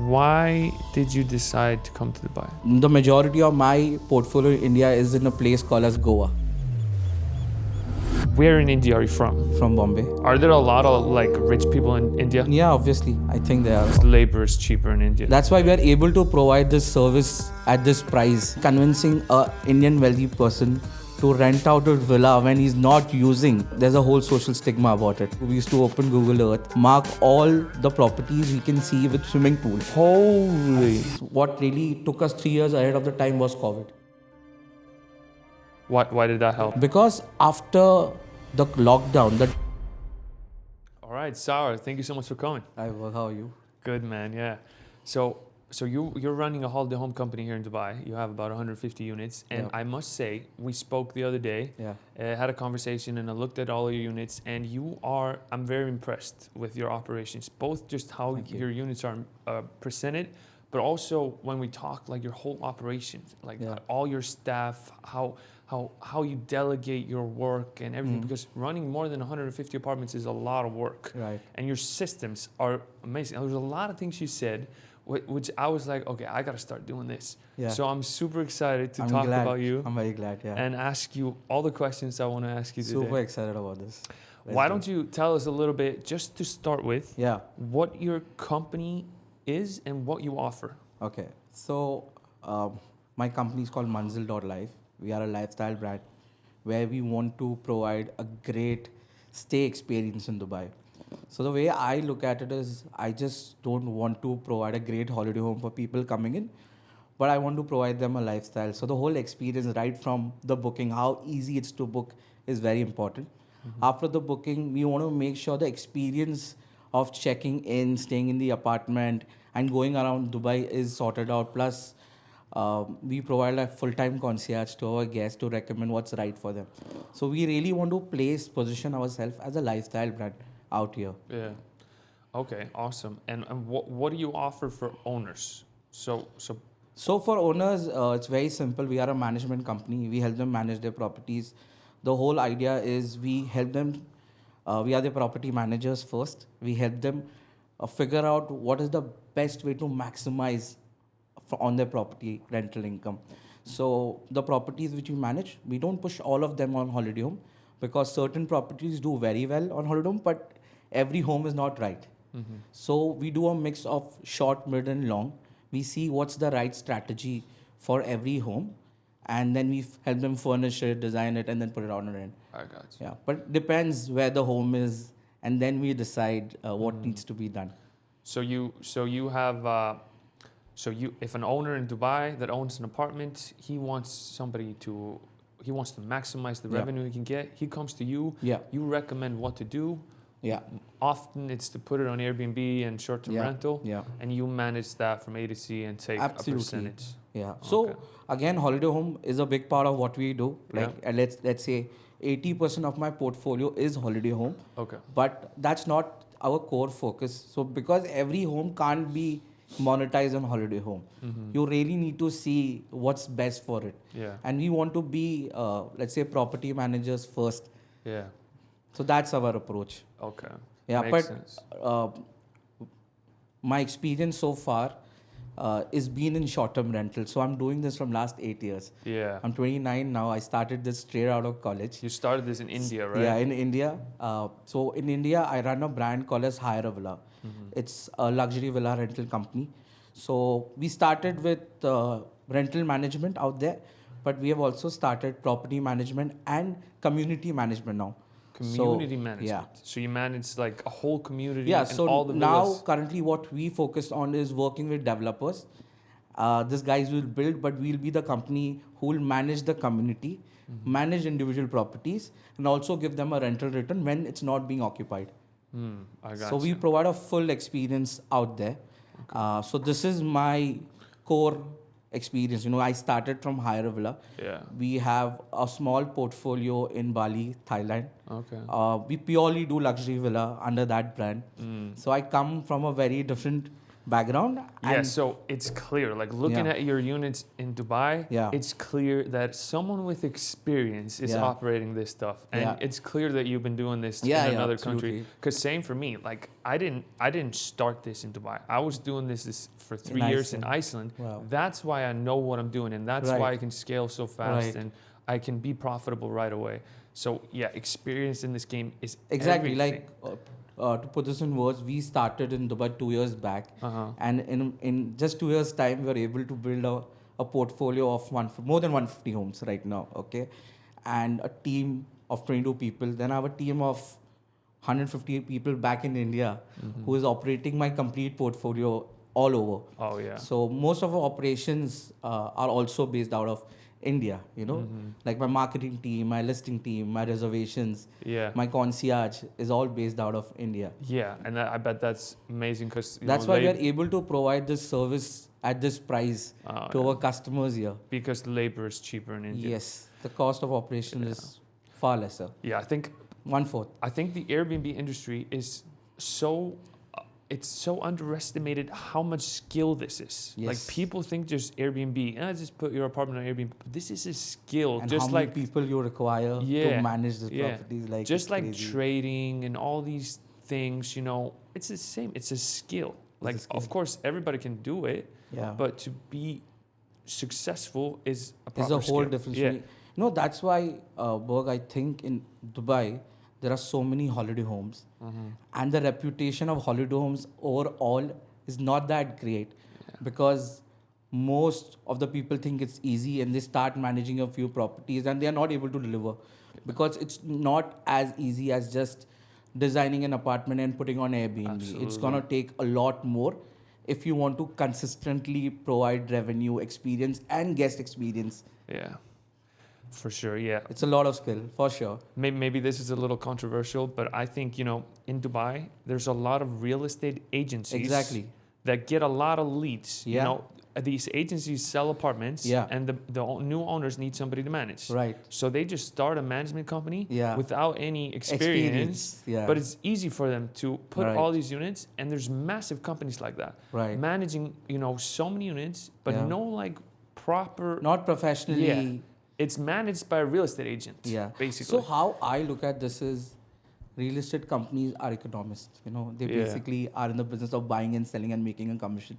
Why did you decide to come to Dubai? The majority of my portfolio in India is in a place called as Goa, Where in India are you from? from Bombay. Are there a lot of like rich people in India? Yeah, obviously, I think they are. Labor is cheaper in India. That's why we are able to provide this service at this price, convincing a Indian wealthy person to rent out a villa when he's not using. There's a whole social stigma about it. We used to open Google Earth, mark all the properties we can see with swimming pool. Holy. What really took us 3 years ahead of the time was COVID. Why did that help? Because after the lockdown, All right, Saur, thank you so much for coming. how are you? Good, man. Yeah. So you're running a holiday home company here in Dubai. You have about 150 units, and Yeah. I must say, we spoke the other day. Yeah. Had a conversation, and I looked at all of your units, and I'm very impressed with your operations, both just how your units are presented, but also when we talk, like your whole operations, like all your staff, how you delegate your work and everything, because running more than 150 apartments is a lot of work. Right. And your systems are amazing. And there's a lot of things you said, which I was like, okay, I got to start doing this. Yeah. So I'm super excited to I'm talk glad. about you I'm very glad, yeah. and ask you all the questions I want to ask you today. Super excited about this. Why don't you tell us a little bit, just to start with, Yeah. what your company is and what you offer? Okay. So, my company is called Manzil.life. We are a lifestyle brand where we want to provide a great stay experience in Dubai. So the way I look at it is, I just don't want to provide a great holiday home for people coming in, but I want to provide them a lifestyle. So the whole experience, right from the booking, how easy it's to book is very important. After the booking, we want to make sure the experience of checking in, staying in the apartment, and going around Dubai is sorted out. Plus, we provide a full-time concierge to our guests to recommend what's right for them. So we really want to position ourselves as a lifestyle brand out here. Yeah. Okay, awesome. And what do you offer for owners? So for owners, it's very simple. We are a management company. We help them manage their properties. The whole idea is we help them. We are the property managers first. We help them figure out what is the best way to maximize on their property rental income. So the properties which we manage, we don't push all of them on holiday home, because certain properties do very well on holiday home, but every home is not right. So we do a mix of short, mid and long. We see what's the right strategy for every home, and then we help them furnish it, design it, and then put it on rent. I got you. Yeah, but depends where the home is, and then we decide what needs to be done. If an owner in Dubai that owns an apartment, he wants to maximize the revenue he can get. He comes to you. Yeah. You recommend what to do. Yeah. Often it's to put it on Airbnb and short-term rental. Yeah. And you manage that from A to C and take a percentage. Yeah. So again, holiday home is a big part of what we do. Let's say 80% of my portfolio is holiday home. Okay. But that's not our core focus. So because every home can't be monetized on holiday home, you really need to see what's best for it. Yeah. And we want to be, let's say, property managers first. Yeah. So that's our approach. Okay. Yeah, Makes sense. My experience so far is been in short-term rental. So I'm doing this from last 8 years. Yeah. I'm 29 now. I started this straight out of college. You started this in India, right? Yeah, in India. So in India, I run a brand called as Hire a Villa. It's a luxury villa rental company. So we started with rental management out there, but we have also started property management and community management now. Community management. Yeah. So you manage like a whole community. Yeah. And So all the now villas. currently what we focus on is working with developers. These guys will build, but we'll be the company who will manage the community, manage individual properties, and also give them a rental return when it's not being occupied. So we provide a full experience out there. So this is my core experience. I started from Hire a Villa. Yeah. We have a small portfolio in Bali, Thailand. Okay. We purely do luxury villa under that brand. So I come from a very different background. Yeah, so it's clear. Like looking Yeah. at your units in Dubai, Yeah. it's clear that someone with experience is Yeah. operating this stuff, and Yeah. it's clear that you've been doing this Yeah, in yeah, another country. absolutely. Because same for me. Like I didn't start this in Dubai. I was doing this for 3 years in Iceland. Wow. That's why I know what I'm doing, and that's Right. why I can scale so fast Right. and I can be profitable right away. So yeah, experience in this game is Exactly. everything. Like to put this in words, we started in Dubai 2 years back, and in just 2 years' time, we were able to build a portfolio of more than 150 homes right now. Okay, and a team of 22 people. Then I have a team of 150 people back in India who is operating my complete portfolio all over. Oh yeah. So most of our operations are also based out of India, you know, like my marketing team, my listing team, my reservations, Yeah. my concierge is all based out of India. Yeah, and I bet that's amazing because That's why we are able to provide this service at this price to our customers here. Because labor is cheaper in India. Yes, the cost of operation is far lesser. Yeah, I think 1/4. I think the Airbnb industry is so it's so underestimated how much skill this is. Yes. Like people think just Airbnb, just put your apartment on Airbnb. But this is a skill. And just how many like people you require to manage the properties. Like just it's like crazy. trading and all these things, you know, it's the same. It's a skill. Like of course everybody can do it. Yeah. But to be successful is a proper It's a whole skill. different Yeah. story. No, that's why, Berg, I think in Dubai, there are so many holiday homes. And the reputation of holiday homes overall is not that great because most of the people think it's easy and they start managing a few properties and they are not able to deliver because it's not as easy as just designing an apartment and putting on Airbnb. Absolutely. It's going to take a lot more if you want to consistently provide revenue, experience and guest experience. Yeah. For sure, yeah. It's a lot of skill, for sure. Maybe this is a little controversial, but I think, you know, in Dubai, there's a lot of real estate agencies Exactly. that get a lot of leads. Yeah. You know, these agencies sell apartments and the new owners need somebody to manage. Right. So they just start a management company without any experience. Yeah. But it's easy for them to put Right. all these units, and there's massive companies like that. Right. Managing, you know, so many units, but no like proper... Not professionally. Yeah. It's managed by a real estate agent, basically. So how I look at this is real estate companies are economists. You know, they basically are in the business of buying and selling and making a commission.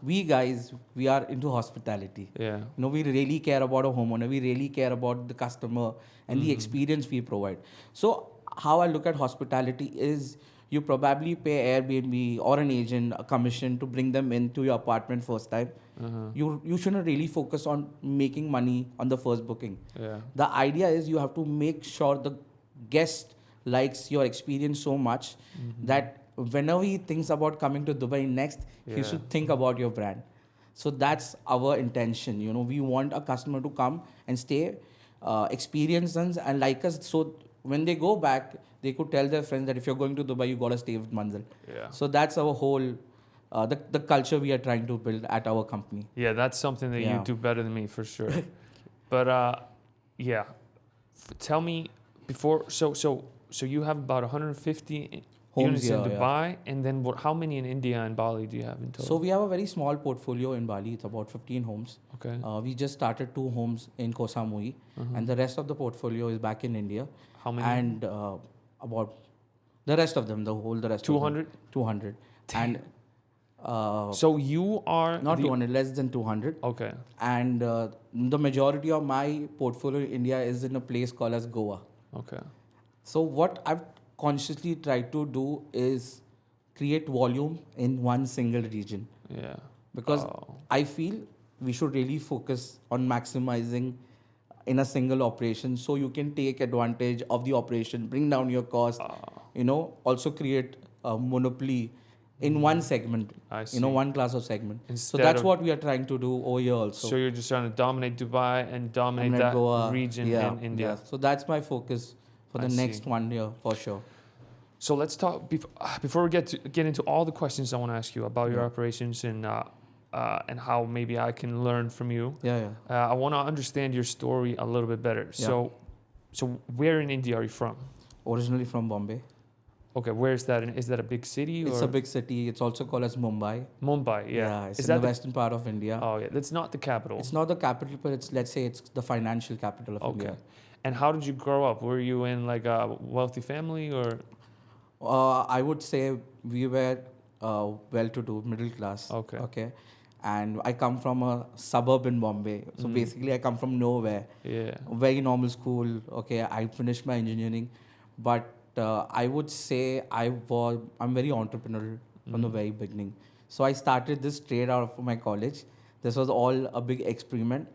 We guys, we are into hospitality. Yeah. You know, we really care about a homeowner. We really care about the customer and the experience we provide. So how I look at hospitality is you probably pay Airbnb or an agent a commission to bring them into your apartment first time. You shouldn't really focus on making money on the first booking. Yeah. The idea is you have to make sure the guest likes your experience so much that whenever he thinks about coming to Dubai next, he should think about your brand. So that's our intention. You know, we want a customer to come and stay, experience us and like us. So when they go back, they could tell their friends that if you're going to Dubai, you got to stay with Manzil. Yeah. So that's our whole, the culture we are trying to build at our company. Yeah, that's something that you do better than me for sure. But yeah, tell me before. So you have about 150 Homes units here, in Dubai, and then how many in India and Bali do you have in total? So we have a very small portfolio in Bali. It's about 15 homes. Okay. We just started 2 homes in Koh Samui, and the rest of the portfolio is back in India. How many? And about the rest of them, the rest 200? of them. 200. And so you are not 200, less than 200. Okay. And the majority of my portfolio in India is in a place called as Goa. Okay. So what I've consciously tried to do is create volume in one single region. Yeah. Because I feel we should really focus on maximizing in a single operation so you can take advantage of the operation, bring down your cost, you know, also create a monopoly in one segment, you know, one class of segment. So that's what we are trying to do over here also. So you're just trying to dominate Dubai and dominate that Goa, region in India. Yeah. So that's my focus for the next 1 year for sure. So let's talk before we get into all the questions I want to ask you about your operations and how maybe I can learn from you. I want to understand your story a little bit better. So where in India are you from? Originally from Bombay. Okay, where is that? Is that a big city? It's or? a big city. It's also called as Mumbai. Mumbai, yeah. It's Is in that the western part of India. Oh, yeah. That's not the capital. It's not the capital, but let's say it's the financial capital of Okay. India. And how did you grow up? Were you in like a wealthy family or? I would say we were well-to-do, middle class. Okay. Okay. And I come from a suburb in Bombay. So basically, I come from nowhere. Yeah. Very normal school. Okay. I finished my engineering. But I would say I'm very entrepreneurial from the very beginning. So I started this trade out of my college. This was all a big experiment.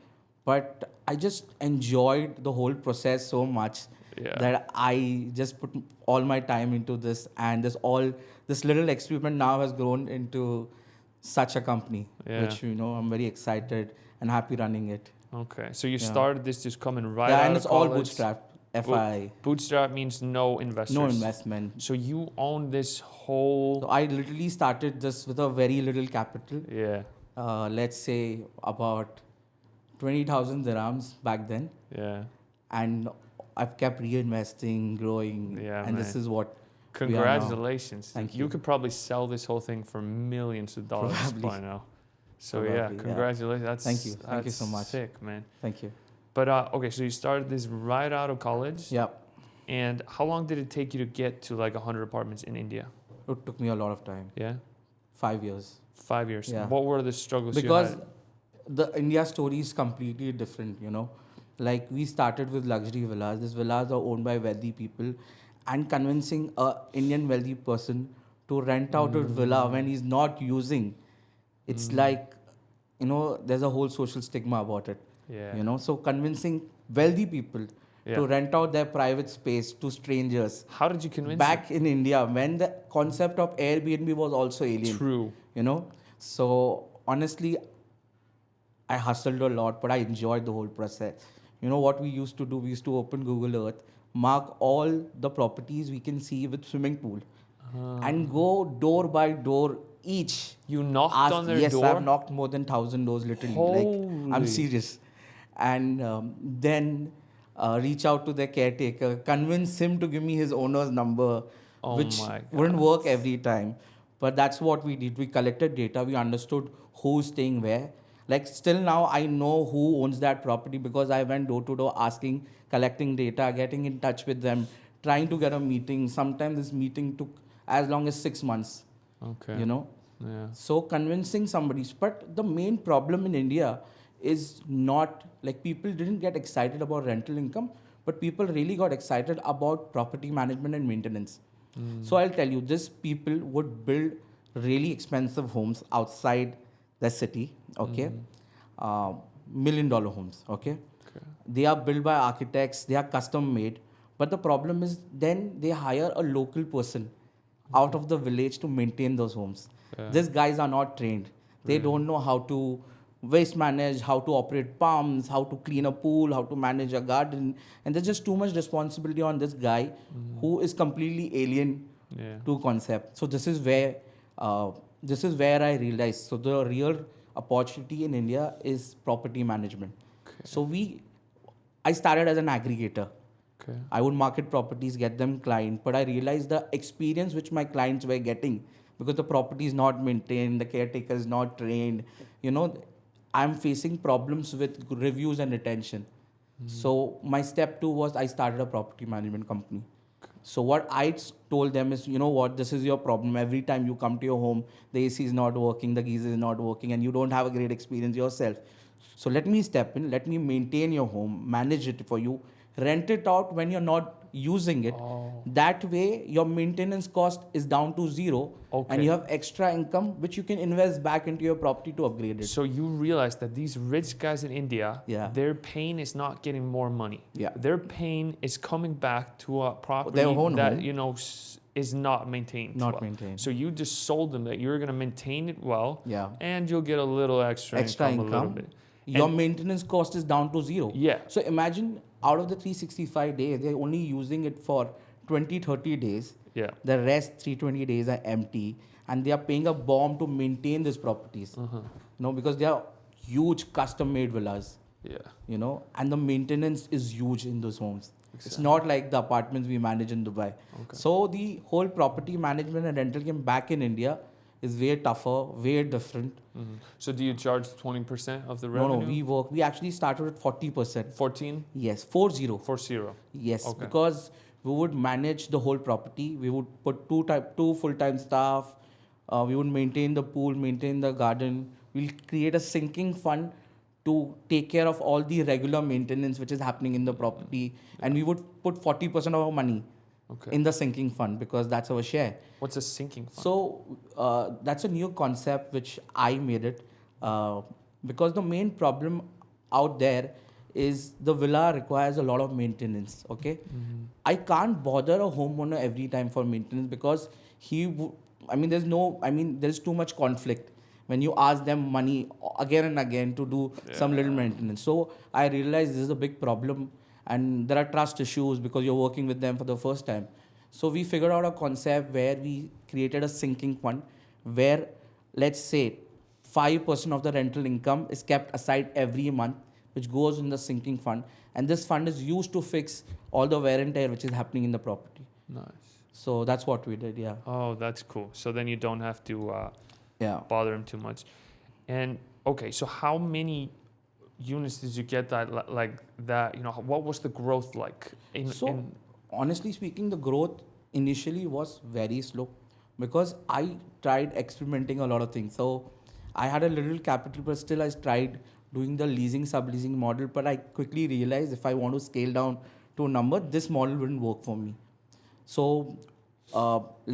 But I just enjoyed the whole process so much that I just put all my time into this, and this little experiment now has grown into such a company, which I'm very excited and happy running it. Okay, so you started this just coming right Yeah, out and of it's all college. bootstrap. FI. Bootstrap means no investors. No investment. So you own this whole. So I literally started this with a very little capital. Yeah. Let's say about 20,000 dirhams back then. Yeah. And I've kept reinvesting, growing, and this is what. Congratulations! Thank you. You could probably sell this whole thing for millions of dollars by now. So congratulations! That's Thank you so much. Sick, man. Thank you. But okay, so you started this right out of college. Yeah. And how long did it take you to get to like 100 apartments in India? It took me a lot of time. Yeah. 5 years. 5 years. Yeah. What were the struggles because you had? The India story is completely different, Like we started with luxury villas. These villas are owned by wealthy people, and convincing a Indian wealthy person to rent out a villa when he's not using, it's like, there's a whole social stigma about it. Yeah. So convincing wealthy people to rent out their private space to strangers. How did you convince Back in India, when the concept of Airbnb was also alien. True. So honestly, I hustled a lot, but I enjoyed the whole process. What we used to do? We used to open Google Earth, mark all the properties we can see with swimming pool, and go door by door each. You knocked on their door? Yes, I've knocked more than 1,000 doors literally. Like, I'm serious. And then reach out to the caretaker, convince him to give me his owner's number, which wouldn't work every time. But that's what we did. We collected data. We understood who's staying where. Like still now, I know who owns that property because I went door to door asking, collecting data, getting in touch with them, trying to get a meeting. Sometimes this meeting took as long as 6 months. Okay. Yeah. So convincing somebody. But the main problem in India is not like people didn't get excited about rental income, but people really got excited about property management and maintenance. So I'll tell you, these people would build really expensive homes outside the city, okay? $1 million homes, okay? They are built by architects, they are custom made. But the problem is then they hire a local person out of the village to maintain those homes. These guys are not trained. They don't know how to waste manage, how to operate pumps, how to clean a pool, how to manage a garden. And there's just too much responsibility on this guy who is completely alien to concept. So this is where I realized. So the real opportunity in India is property management. So I started as an aggregator. I would market properties, get them client, but I realized the experience which my clients were getting, because the property is not maintained, the caretaker is not trained, I'm facing problems with reviews and retention. So my step 2 was I started a property management company. So what I told them is, this is your problem. Every time you come to your home, the AC is not working, the geyser is not working, and you don't have a great experience yourself. So let me step in, let me maintain your home, manage it for you, rent it out when you're not using it. That way, your maintenance cost is down to 0, and you have extra income which you can invest back into your property to upgrade it. So you realize that these rich guys in India, their pain is not getting more money. Their pain is coming back to a property that is not maintained. Maintained. So you just sold them that you're going to maintain it well, and you'll get a little extra income. A little bit. Your maintenance cost is down to 0. So imagine out of the 365 days, they're only using it for 20-30 days. The rest 320 days are empty, and they are paying a bomb to maintain these properties. Because they are huge custom-made villas. And the maintenance is huge in those homes. It's Exactly. not like the apartments we manage in Dubai. Okay. So the whole property management and rental game back in India is way tougher, way different. So do you charge 20% of the No, revenue? we actually started at 40%. 14? Yes, 40. 40. Yes, Okay. because we would manage the whole property. We would put two full-time staff. We would maintain the pool, maintain the garden. We'll create a sinking fund to take care of all the regular maintenance which is happening in the property, and we would put 40% of our money Okay. in the sinking fund because that's our share. What's a sinking fund? So that's a new concept which I made it because the main problem out there is the villa requires a lot of maintenance. Okay, I can't bother a homeowner every time for maintenance because there's too much conflict when you ask them money again and again to do some little maintenance. So I realized this is a big problem, and there are trust issues because you're working with them for the first time. So we figured out a concept where we created a sinking fund where, let's say, 5% of the rental income is kept aside every month, which goes in the sinking fund. And this fund is used to fix all the wear and tear which is happening in the property. Nice. So that's what we did, yeah. Oh, that's cool. So then you don't have to Yeah. bother him too much. And okay, so how many units did you get like that? What was the growth like? Honestly speaking, the growth initially was very slow because I tried experimenting a lot of things. So I had a little capital, but still I tried doing the leasing, subleasing model. But I quickly realized if I want to scale down to a number, this model wouldn't work for me. So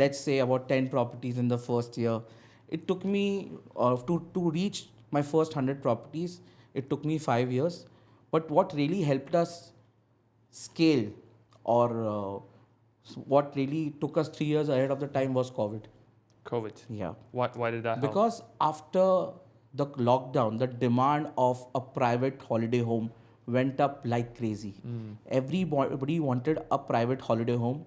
let's say about 10 properties in the first year. It took me to reach my first 100 properties. It took me 5 years. But what really helped us scale or what really took us 3 years ahead of the time was COVID. COVID. Yeah. Why did that help? Because after the lockdown, the demand of a private holiday home went up like crazy. Everybody wanted a private holiday home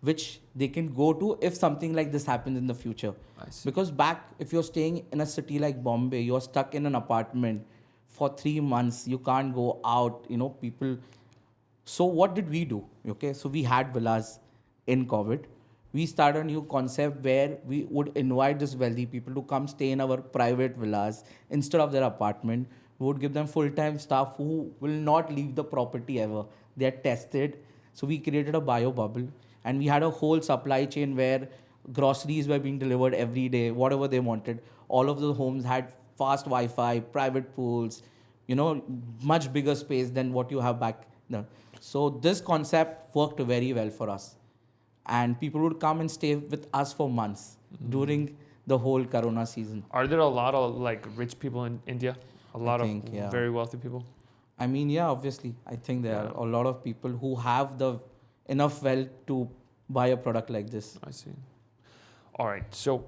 which they can go to if something like this happens in the future. I see. Because if you're staying in a city like Bombay, you're stuck in an apartment for 3 months, you can't go out, people. So what did we do? Okay, so we had villas in COVID. We started a new concept where we would invite these wealthy people to come stay in our private villas instead of their apartment. We would give them full-time staff who will not leave the property ever. They are tested. So we created a bio bubble, and we had a whole supply chain where groceries were being delivered every day, whatever they wanted. All of the homes had fast Wi-Fi, private pools, much bigger space than what you have back then. So this concept worked very well for us. And people would come and stay with us for months during the whole Corona season. Are there a lot of like rich people in India? A lot of very wealthy people? I mean, yeah, obviously. I think there are a lot of people who have the enough wealth to buy a product like this. I see. All right. So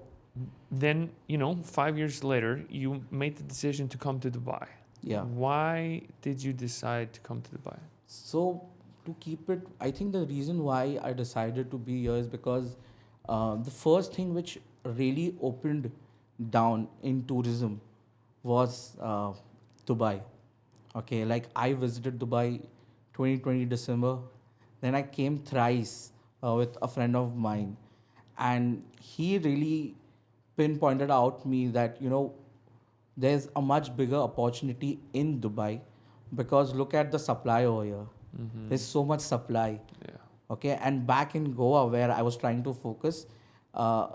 then, 5 years later, you made the decision to come to Dubai. Yeah. Why did you decide to come to Dubai? So to keep it, I think the reason why I decided to be here is because the first thing which really opened down in tourism was Dubai. Okay, like I visited Dubai 2020 December. Then I came thrice with a friend of mine. And he really pinpointed out me that, there's a much bigger opportunity in Dubai because look at the supply over here. There's so much supply. Yeah. Okay, and back in Goa where I was trying to focus,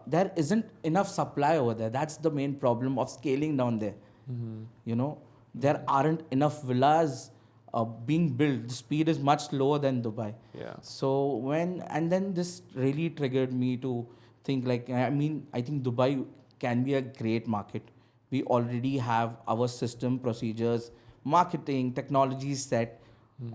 there isn't enough supply over there. That's the main problem of scaling down there. There aren't enough villas being built. The speed is much slower than Dubai. Yeah. So then this really triggered me to think I think Dubai can be a great market. We already have our system, procedures, marketing, technology set.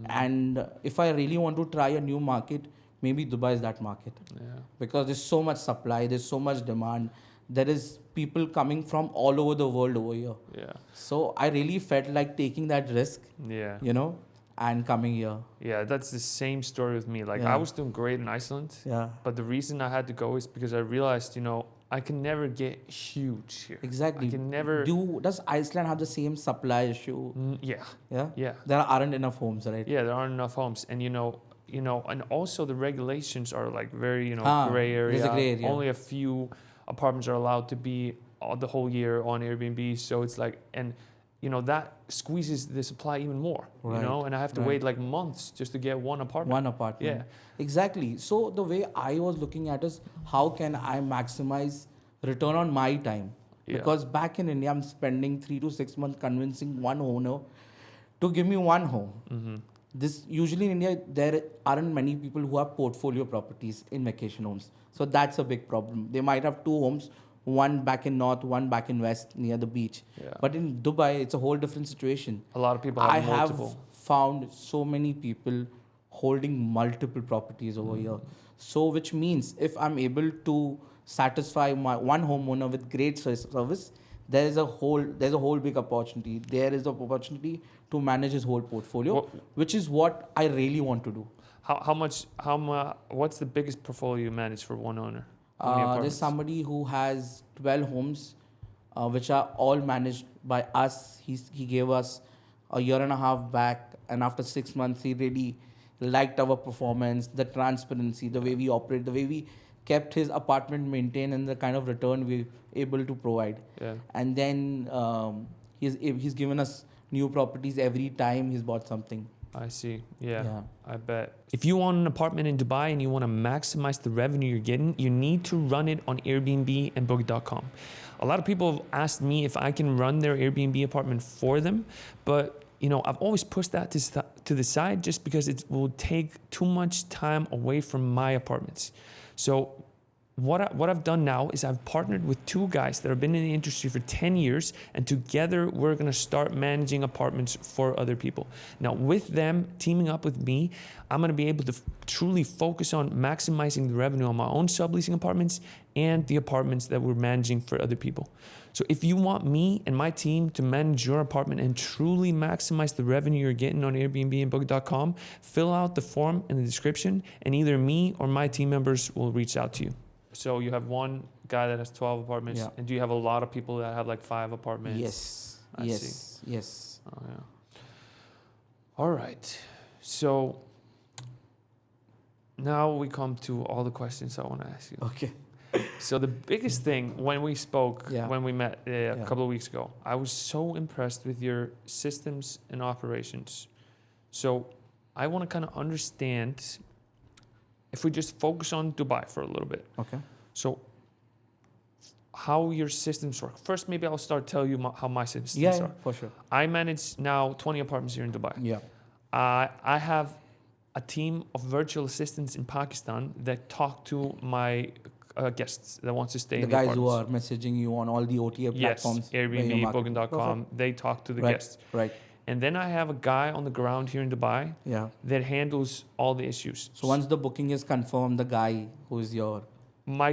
And if I really want to try a new market, maybe Dubai is that market. Yeah. Because there's so much supply, there's so much demand. There is people coming from all over the world over here. Yeah. So I really felt like taking that risk, Yeah. and coming here. Yeah, that's the same story with me. I was doing great in Iceland. Yeah. But the reason I had to go is because I realized, I can never get huge here. Exactly. I can never. Does Iceland have the same supply issue? Yeah. Yeah. Yeah. There aren't enough homes, right? Yeah, there aren't enough homes. And, you know, and also the regulations are like very, you know, gray area. There's a gray area. Only a few apartments are allowed to be the whole year on Airbnb. So it's like, and you know, that squeezes the supply even more, you know, and I have to wait like months just to get one apartment. One apartment. Yeah. Exactly. So the way I was looking at is how can I maximize return on my time? Yeah. Because back in India, I'm spending 3 to 6 months convincing one owner to give me one home. Mm-hmm. This usually in India, there aren't many people who have portfolio properties in vacation homes. So that's a big problem. They might have 2 homes, one back in north, one back in west near the beach. Yeah. But in Dubai, it's a whole different situation. A lot of people have multiple. I have found so many people holding multiple properties over here. So which means if I'm able to satisfy my one homeowner with great service, there's a whole big opportunity. There is the opportunity to manage his whole portfolio, which is what I really want to do. What's the biggest portfolio you manage for one owner? There's somebody who has 12 homes, which are all managed by us. He gave us a year and a half back, and after 6 months, he really liked our performance, the transparency, the way we operate, the way we kept his apartment maintained, and the kind of return we're able to provide. Yeah. And then he's given us new properties every time he's bought something. I see. Yeah, I bet. If you want an apartment in Dubai and you want to maximize the revenue you're getting, you need to run it on Airbnb and Book.com. A lot of people have asked me if I can run their Airbnb apartment for them, but you know, I've always pushed that to the side just because it will take too much time away from my apartments. So what I've done now is I've partnered with 2 guys that have been in the industry for 10 years, and together we're going to start managing apartments for other people. Now, with them teaming up with me, I'm going to be able to truly focus on maximizing the revenue on my own subleasing apartments and the apartments that we're managing for other people. So if you want me and my team to manage your apartment and truly maximize the revenue you're getting on Airbnb and Book.com, fill out the form in the description, and either me or my team members will reach out to you. So you have one guy that has 12 apartments, and do you have a lot of people that have like 5 apartments? Yes. I see. Yes. Oh, yeah. All right. So now we come to all the questions I want to ask you. Okay. So the biggest thing when we spoke, when we met a couple of weeks ago, I was so impressed with your systems and operations. So I want to kind of understand, if we just focus on Dubai for a little bit. Okay. So how your systems work. First, maybe I'll start tell you how my systems are. For sure. I manage now 20 apartments here in Dubai. Yeah. I have a team of virtual assistants in Pakistan that talk to my guests that wants to stay in the guys apartments. who are messaging you on all the OTA platforms. Yes, Airbnb, Booking.com, they talk to the guests. Right. And then I have a guy on the ground here in Dubai that handles all the issues. So once the booking is confirmed, the guy who is your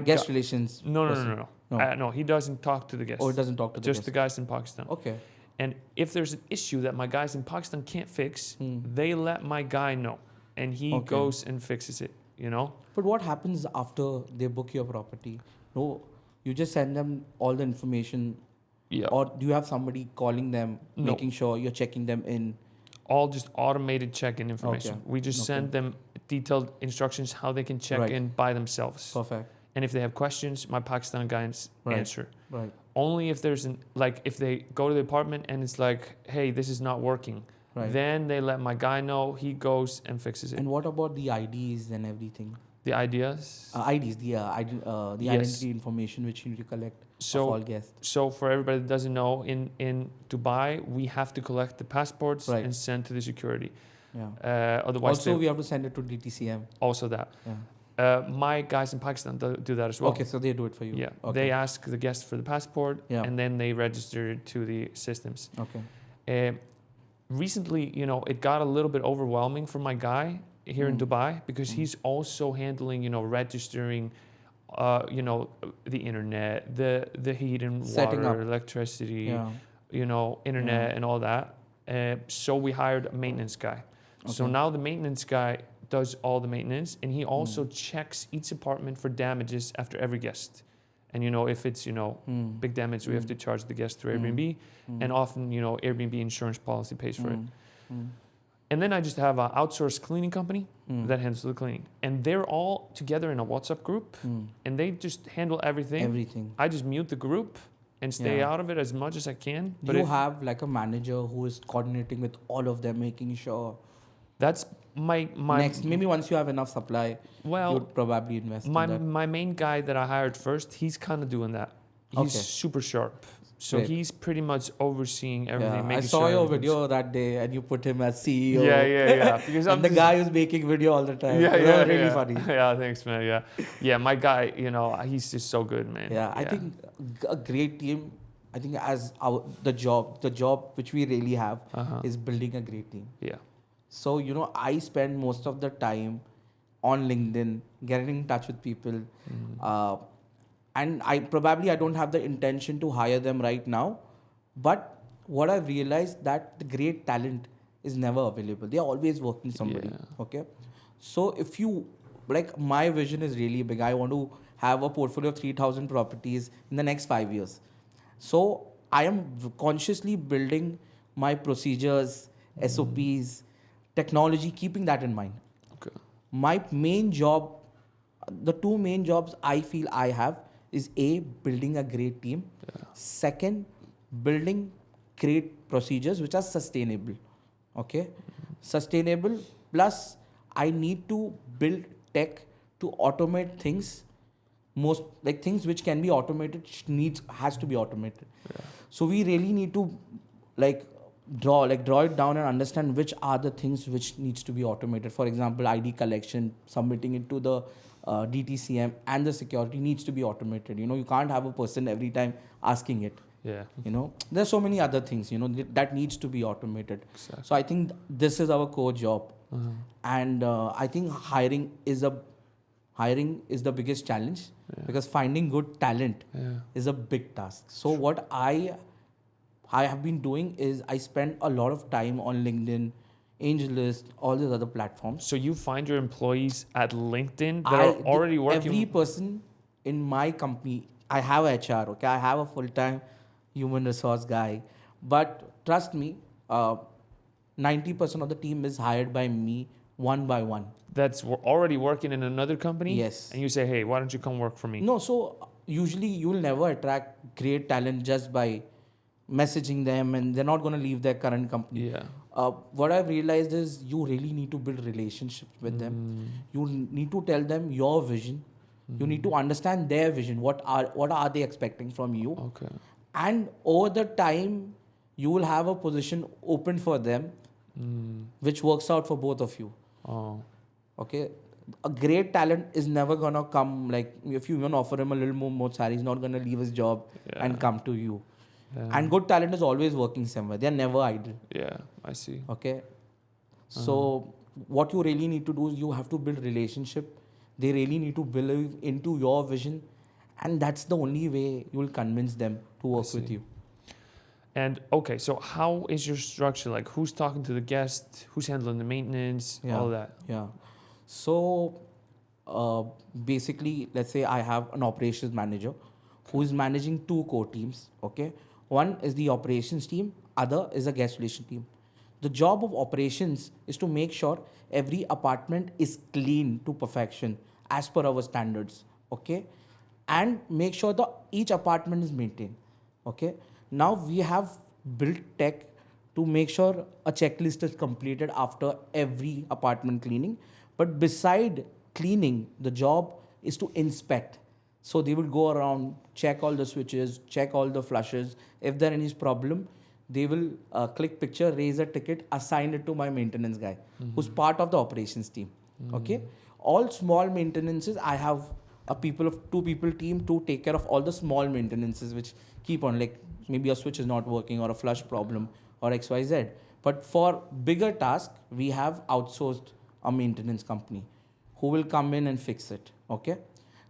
guest relations No. No, he doesn't talk to the guests. Oh, he doesn't talk to the guests. Just the guys in Pakistan. Okay. And if there's an issue that my guys in Pakistan can't fix, they let my guy know. And he goes and fixes it, you know? But what happens after they book your property? No, you just send them all the information. Yeah. Or do you have somebody calling them, No. making sure you're checking them in? All just automated check-in information. Okay. We just send them detailed instructions how they can check in by themselves. Perfect. And if they have questions, my Pakistan guys answer. Right. Only if there's if they go to the apartment and it's like, hey, this is not working. Right. Then they let my guy know, he goes and fixes it. And what about the IDs and everything? The ideas? IDs, the identity information which you need to collect of all guests. So for everybody that doesn't know, in Dubai, we have to collect the passports and send to the security. Yeah. Otherwise, also, we have to send it to DTCM. Also that. Yeah. My guys in Pakistan do that as well. Okay, so they do it for you. Yeah. Okay. They ask the guest for the passport and then they register it to the systems. Okay. Recently, it got a little bit overwhelming for my guy here in Dubai because he's also handling, registering, the internet, the heat and water, electricity, internet and all that. So we hired a maintenance guy. Okay. So now the maintenance guy does all the maintenance, and he also checks each apartment for damages after every guest. And if it's big damage, we have to charge the guest through Airbnb, and often Airbnb insurance policy pays for it. And then I just have an outsourced cleaning company that handles the cleaning. And they're all together in a WhatsApp group and they just handle everything. Everything. I just mute the group and stay Yeah. out of it as much as I can. Do you have like a manager who is coordinating with all of them, making sure That's my next, maybe once you have enough supply, well, you'd probably invest in that. my main guy that I hired first, he's kind of doing that. He's Okay. super sharp. So Great. he's pretty much overseeing everything. Yeah, I making saw sure your everything's- video that day and you put him as CEO. Yeah. Because I'm And the just- guy who's making video all the time. Yeah, That was really yeah. funny. Yeah, thanks, man. Yeah, my guy. He's just so good, man. Yeah, I think a great team. I think as the job which we really have is building a great team. Yeah. So I spend most of the time on LinkedIn, getting in touch with people, and I don't have the intention to hire them right now. But what I've realized that the great talent is never available. They're always working somebody. Yeah. Okay, so if you my vision is really big. I want to have a portfolio of 3,000 properties in the next 5 years. So I am consciously building my procedures, SOPs, technology, keeping that in mind. Okay. My main job, the two main jobs I feel I have is building a great team. Yeah. Second, building great procedures which are sustainable. Okay. Sustainable plus I need to build tech to automate things. Most things which can be automated has to be automated. Yeah. So we really need to draw it down and understand which are the things which needs to be automated. For example, ID collection, submitting it to the DTCM, and the security needs to be automated. You can't have a person every time asking it. Yeah. There's so many other things that needs to be automated. Exactly. So I think this is our core job, and I think hiring is the biggest challenge because finding good talent is a big task. So what I have been doing is I spend a lot of time on LinkedIn, AngelList, all these other platforms. So you find your employees at LinkedIn that are already working. Every person in my company, I have a HR. Okay, I have a full-time human resource guy, but trust me, 90% of the team is hired by me one by one. That's already working in another company. Yes. And you say, hey, why don't you come work for me? No, so usually you'll never attract great talent just by messaging them, and they're not going to leave their current company. Yeah. What I've realized is you really need to build relationships with them. You need to tell them your vision. You need to understand their vision. What are they expecting from you? Okay. And over the time, you will have a position open for them, which works out for both of you. Oh. Okay, a great talent is never gonna come if you even offer him a little more salary, he's not gonna leave his job and come to you. Yeah. And good talent is always working somewhere. They're never idle. Yeah, I see. Okay, so what you really need to do is you have to build relationship. They really need to believe into your vision, and that's the only way you will convince them to work with you. And okay, so how is your structure? Like, who's talking to the guest? Who's handling the maintenance? All that. Yeah. So basically, let's say I have an operations manager who is managing two core teams. Okay, one is the operations team, other is a guest relation team. The job of operations is to make sure every apartment is clean to perfection as per our standards. Okay, and make sure that each apartment is maintained. Okay, now we have built tech to make sure a checklist is completed after every apartment cleaning. But beside cleaning, the job is to inspect. So they will go around, check all the switches, check all the flushes. If there is any problem, they will click picture, raise a ticket, assign it to my maintenance guy, who's part of the operations team. Okay, all small maintenances, I have two people team to take care of all the small maintenances which keep on, maybe a switch is not working or a flush problem or XYZ. But for bigger tasks, we have outsourced a maintenance company who will come in and fix it. Okay,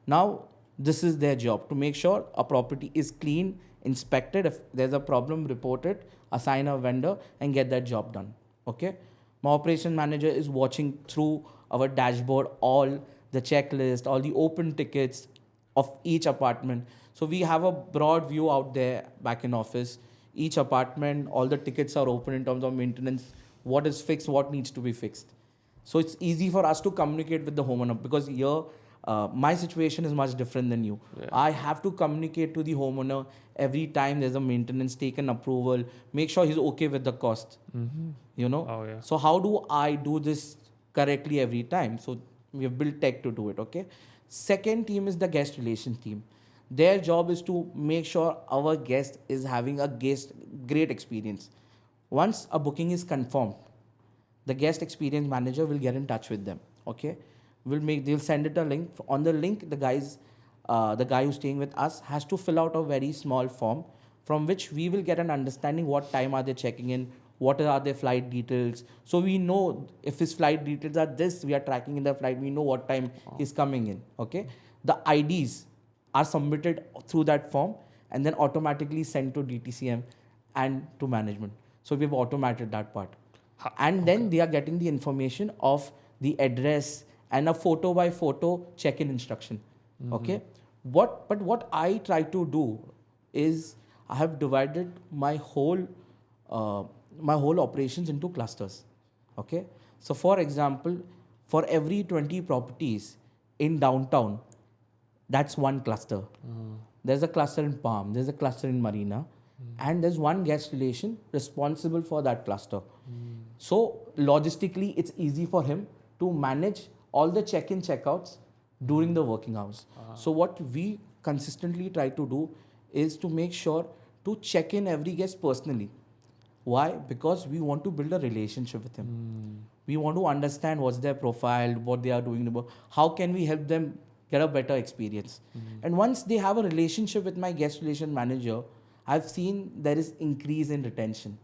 now this is their job to make sure a property is clean, inspected. If there's a problem, report it, assign a vendor, and get that job done. Okay, my operation manager is watching through our dashboard all the checklist, all the open tickets of each apartment. So we have a broad view out there back in office. Each apartment, all the tickets are open in terms of maintenance what is fixed, what needs to be fixed. So it's easy for us to communicate with the homeowner, because here my situation is much different than you. Yeah. I have to communicate to the homeowner every time there's a maintenance, take an approval, make sure he's okay with the cost. You know. Oh yeah. So how do I do this correctly every time? So we have built tech to do it. Okay. Second team is the guest relations team. Their job is to make sure our guest is having a great experience. Once a booking is confirmed, the guest experience manager will get in touch with them. Okay, they'll send it a link. On the link, the guy who's staying with us has to fill out a very small form, from which we will get an understanding what time are they checking in, what are their flight details. So we know if his flight details are this, we are tracking in the flight. We know what time he's coming in. Okay, the IDs are submitted through that form and then automatically sent to DTCM and to management. So we've automated that part. And then they are getting the information of the address and a photo by photo check-in instruction. Okay. But what I try to do is I have divided my whole operations into clusters. Okay. So for example, for every 20 properties in downtown, that's one cluster. There's a cluster in Palm, there's a cluster in Marina, and there's one guest relation responsible for that cluster. So logistically, it's easy for him to manage all the check-in, check-outs during the working hours. So what we consistently try to do is to make sure to check in every guest personally. Why? Because we want to build a relationship with him. We want to understand what's their profile, what they are doing, how can we help them get a better experience. And once they have a relationship with my guest relation manager, I've seen there is increase in retention.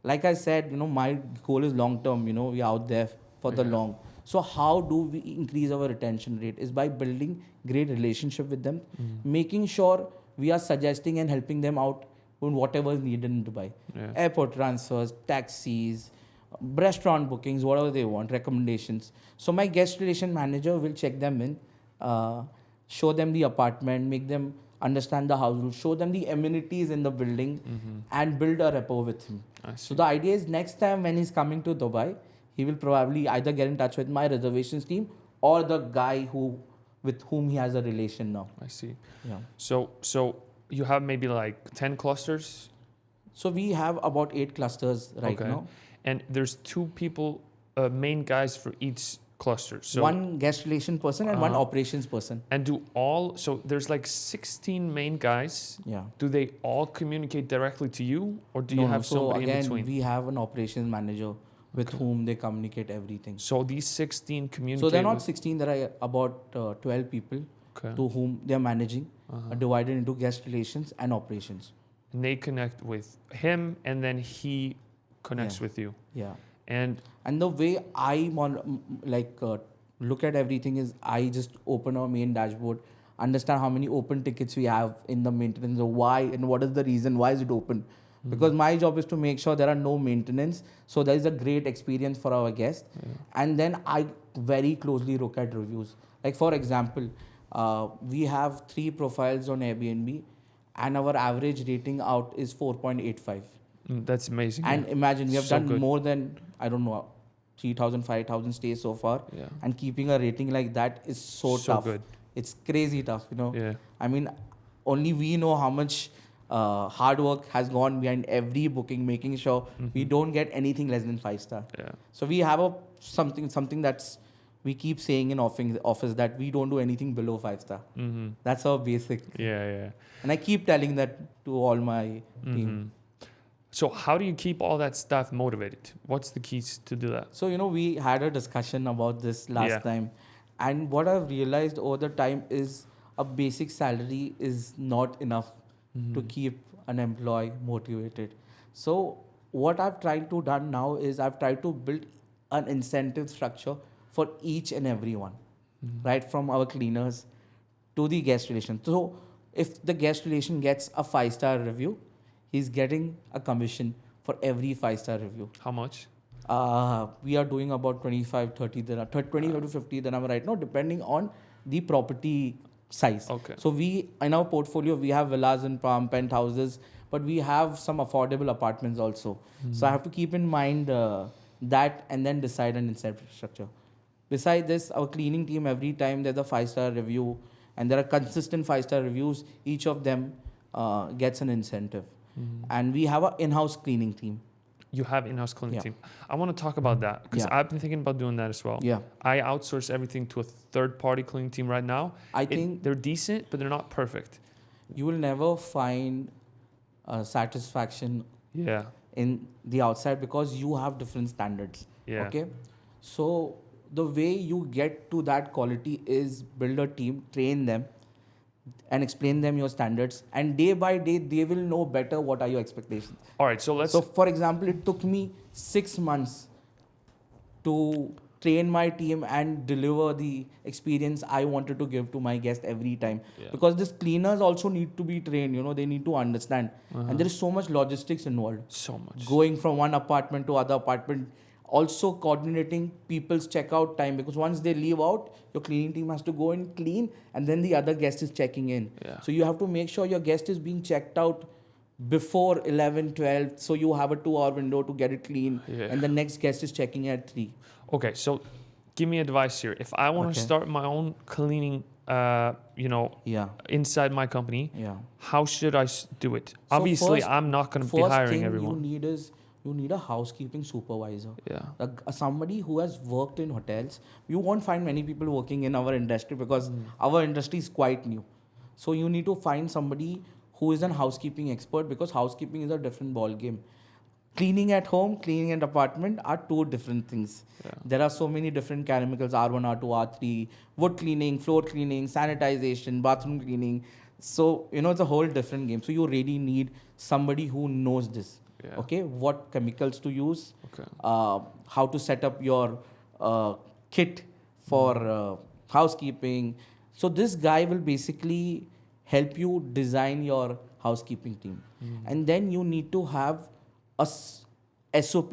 Like I said, my goal is long term, we're out there for the long. So how do we increase our retention rate is by building great relationship with them, making sure we are suggesting and helping them out on whatever is needed in Dubai. Airport transfers, taxis, restaurant bookings, whatever they want, recommendations. So my guest relation manager will check them in, show them the apartment, make them understand the house rules, show them the amenities in the building, and build a rapport with him. So the idea is next time when he's coming to Dubai, he will probably either get in touch with my reservations team or the guy with whom he has a relation now. I see. Yeah. So you have maybe like 10 clusters? So we have about 8 clusters right now. And there's 2 people, main guys for each cluster. So one guest relation person and one operations person. And so there's like 16 main guys. Yeah. Do they all communicate directly to you, or do you have somebody in between? We have an operations manager with whom they communicate everything. So these 16 communicate. So they're not 16. There are about 12 people to whom they're managing, divided into guest relations and operations. And they connect with him, and then he connects with you. Yeah. And the way I look at everything is I just open our main dashboard, understand how many open tickets we have in the maintenance, why and what is the reason, why is it open. Because my job is to make sure there are no maintenance, so there is a great experience for our guests. And then I very closely look at reviews. Like for example, we have 3 profiles on Airbnb, and our average rating out is 4.85. That's amazing. And imagine we have done more than 3,000, 5,000 stays so far. And keeping a rating like that is so tough. Good. It's crazy tough, I mean, only we know how much hard work has gone behind every booking, making sure we don't get anything less than 5-star. So we have something that's we keep saying in office that we don't do anything below 5-star. That's our basic. And I keep telling that to all my team. So how do you keep all that staff motivated? What's the keys to do that? So, we had a discussion about this last time. And what I've realized over the time is a basic salary is not enough to keep an employee motivated. So what I've tried to done now is I've tried to build an incentive structure for each and every one, right from our cleaners to the guest relation. So if the guest relation gets a 5-star review, he's getting a commission for every 5-star review. How much? We are doing about 25 to 50 dirham right now, depending on the property size. So in our portfolio, we have villas in Palm, penthouses, but we have some affordable apartments also. So I have to keep in mind that and then decide an incentive structure. Besides this, our cleaning team, every time there's a 5-star review and there are consistent 5-star reviews, each of them gets an incentive. And we have an in-house cleaning team. You have in-house cleaning Yeah. team. I want to talk about that because Yeah. I've been thinking about doing that as well. Yeah. I outsource everything to a third-party cleaning team right now. I think they're decent, but they're not perfect. you will never find satisfaction Yeah. in the outside because you have different standards. Yeah. Okay. So the way you get to that quality is build a team, train them, and explain them your standards. And day by day, they will know better what are your expectations. All right. So let's. So, for example, it took me 6 months to train my team and deliver the experience I wanted to give to my guest every time. Yeah. Because these cleaners also need to be trained, they need to understand. And there is so much logistics involved. So much. Going from one apartment to other apartment, also coordinating people's checkout time, because once they leave out, your cleaning team has to go and clean, and then the other guest is checking in. Yeah. So you have to make sure your guest is being checked out before 11, 12, so you have a 2-hour window to get it clean, and the next guest is checking in at 3. Okay, so give me advice here. If I want to start my own cleaning, inside my company, how should I do it? So Obviously, first- I'm not going to be hiring everyone. You need a housekeeping supervisor. Yeah. Somebody who has worked in hotels. You won't find many people working in our industry because our industry is quite new. So you need to find somebody who is a housekeeping expert, because housekeeping is a different ball game. Cleaning at home, cleaning at apartment are two different things. Yeah. There are so many different chemicals, R1, R2, R3, wood cleaning, floor cleaning, sanitization, bathroom cleaning. So, it's a whole different game. So you really need somebody who knows this. Yeah. Okay, what chemicals to use, Okay. how to set up your kit for housekeeping. So this guy will basically help you design your housekeeping team. And then you need to have a SOP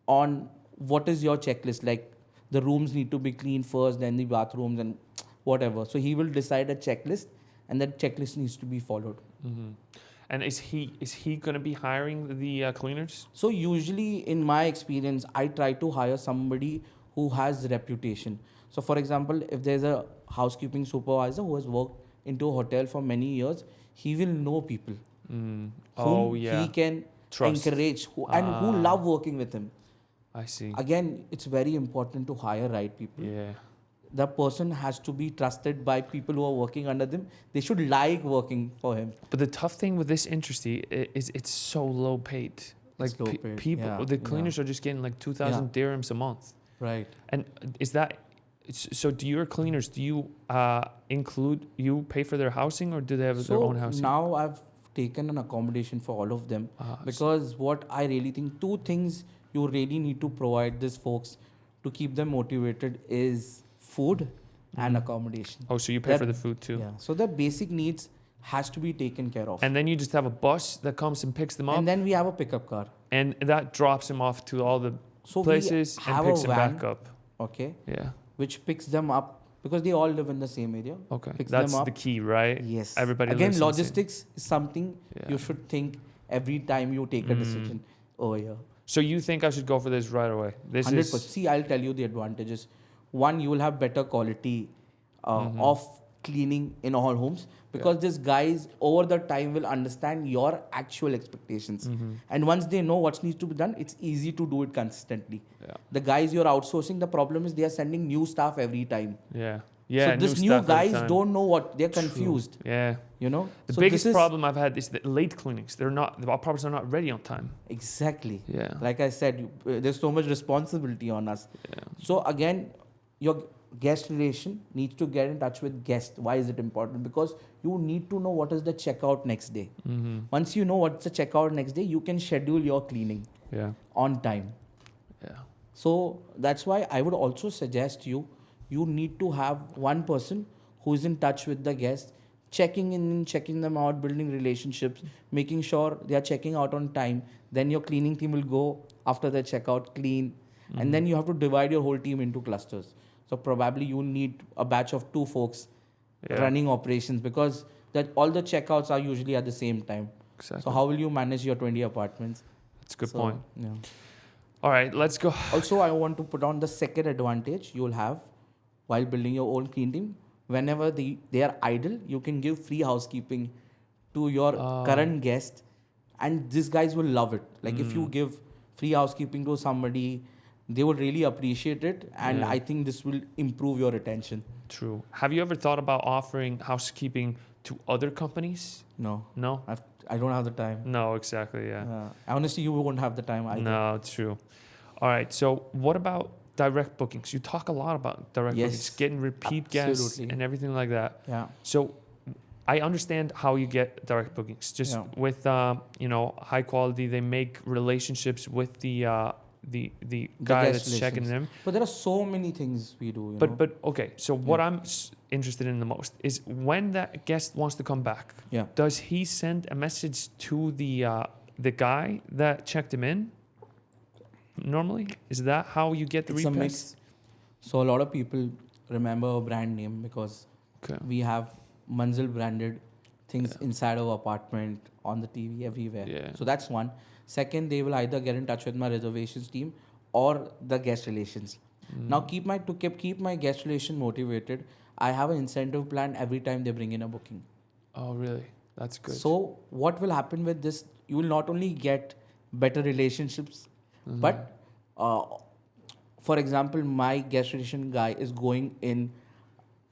on what is your checklist. Like the rooms need to be cleaned first, then the bathrooms and whatever. So he will decide a checklist, and that checklist needs to be followed. And is he going to be hiring the cleaners? So usually in my experience, I try to hire somebody who has reputation. So for example, if there's a housekeeping supervisor who has worked into a hotel for many years, he will know people whom he can trust, encourage and who love working with him. I see. Again, it's very important to hire right people. Yeah. The person has to be trusted by people who are working under them. They should like working for him. But the tough thing with this industry is it's so low paid. Like low paid, people, the cleaners are just getting like 2,000 dirhams a month. Right. And is that so? Do your cleaners, do you you pay for their housing, or do they have their own housing? Now I've taken an accommodation for all of them, because what I really think, two things you really need to provide these folks to keep them motivated is food and accommodation. Oh, so you pay for the food too? Yeah. So the basic needs has to be taken care of. And then you just have a bus that comes and picks them up? And then we have a pickup car. And that drops them off to all the places and picks them back up. Okay. Yeah. Which picks them up, because they all live in the same area. Okay. Picks That's them up. the key, right? Yes. Everybody Again, lives in the logistics is something you should think every time you take a decision over here. So you think I should go for this right away? This 100%. is See, I'll tell you the advantages. One, you will have better quality of cleaning in all homes, because these guys over the time will understand your actual expectations. And once they know what needs to be done, it's easy to do it consistently. Yeah. The guys you're outsourcing, the problem is they are sending new staff every time. Yeah. Yeah. So these new stuff every guys time. don't know what, they're confused. Yeah. The The biggest problem I've had is the late cleanings. The properties are not ready on time. Exactly. Yeah. Like I said, there's so much responsibility on us. Yeah. So again, your guest relation needs to get in touch with guest. Why is it important? Because you need to know what is the checkout next day. Once you know what's the checkout next day, you can schedule your cleaning on time. Yeah. So that's why I would also suggest you need to have one person who is in touch with the guests, checking in, checking them out, building relationships, making sure they are checking out on time. Then your cleaning team will go after the checkout, clean. And then you have to divide your whole team into clusters. So probably you need a batch of 2 folks running operations, because that all the checkouts are usually at the same time. Exactly. So how will you manage your 20 apartments? That's a good point. Yeah. All right, let's go. Also, I want to put on the second advantage you'll have while building your own clean team. Whenever they are idle, you can give free housekeeping to your current guest, and these guys will love it. Like if you give free housekeeping to somebody, they will really appreciate it, and I think this will improve your retention. True. Have you ever thought about offering housekeeping to other companies? No. No? I don't have the time. No, exactly, yeah. Honestly, you won't have the time either. No, it's true. All right, so what about direct bookings? You talk a lot about direct bookings, getting repeat guests and everything like that. Yeah. So I understand how you get direct bookings. Just with high quality, they make relationships with the guy that's checking them. But there are so many things we do. But okay, so what I'm interested in the most is when that guest wants to come back. Yeah. Does he send a message to the guy that checked him in? Normally, is that how you get the repeat? It's a mix. So a lot of people remember a brand name because we have Manzil branded things inside our apartment, on the TV, everywhere. Yeah. So that's one. Second, they will either get in touch with my reservations team or the guest relations. Now keep my guest relation motivated. I have an incentive plan every time they bring in a booking. Oh, really? That's good. So what will happen with this? You will not only get better relationships, but for example, my guest relation guy is going in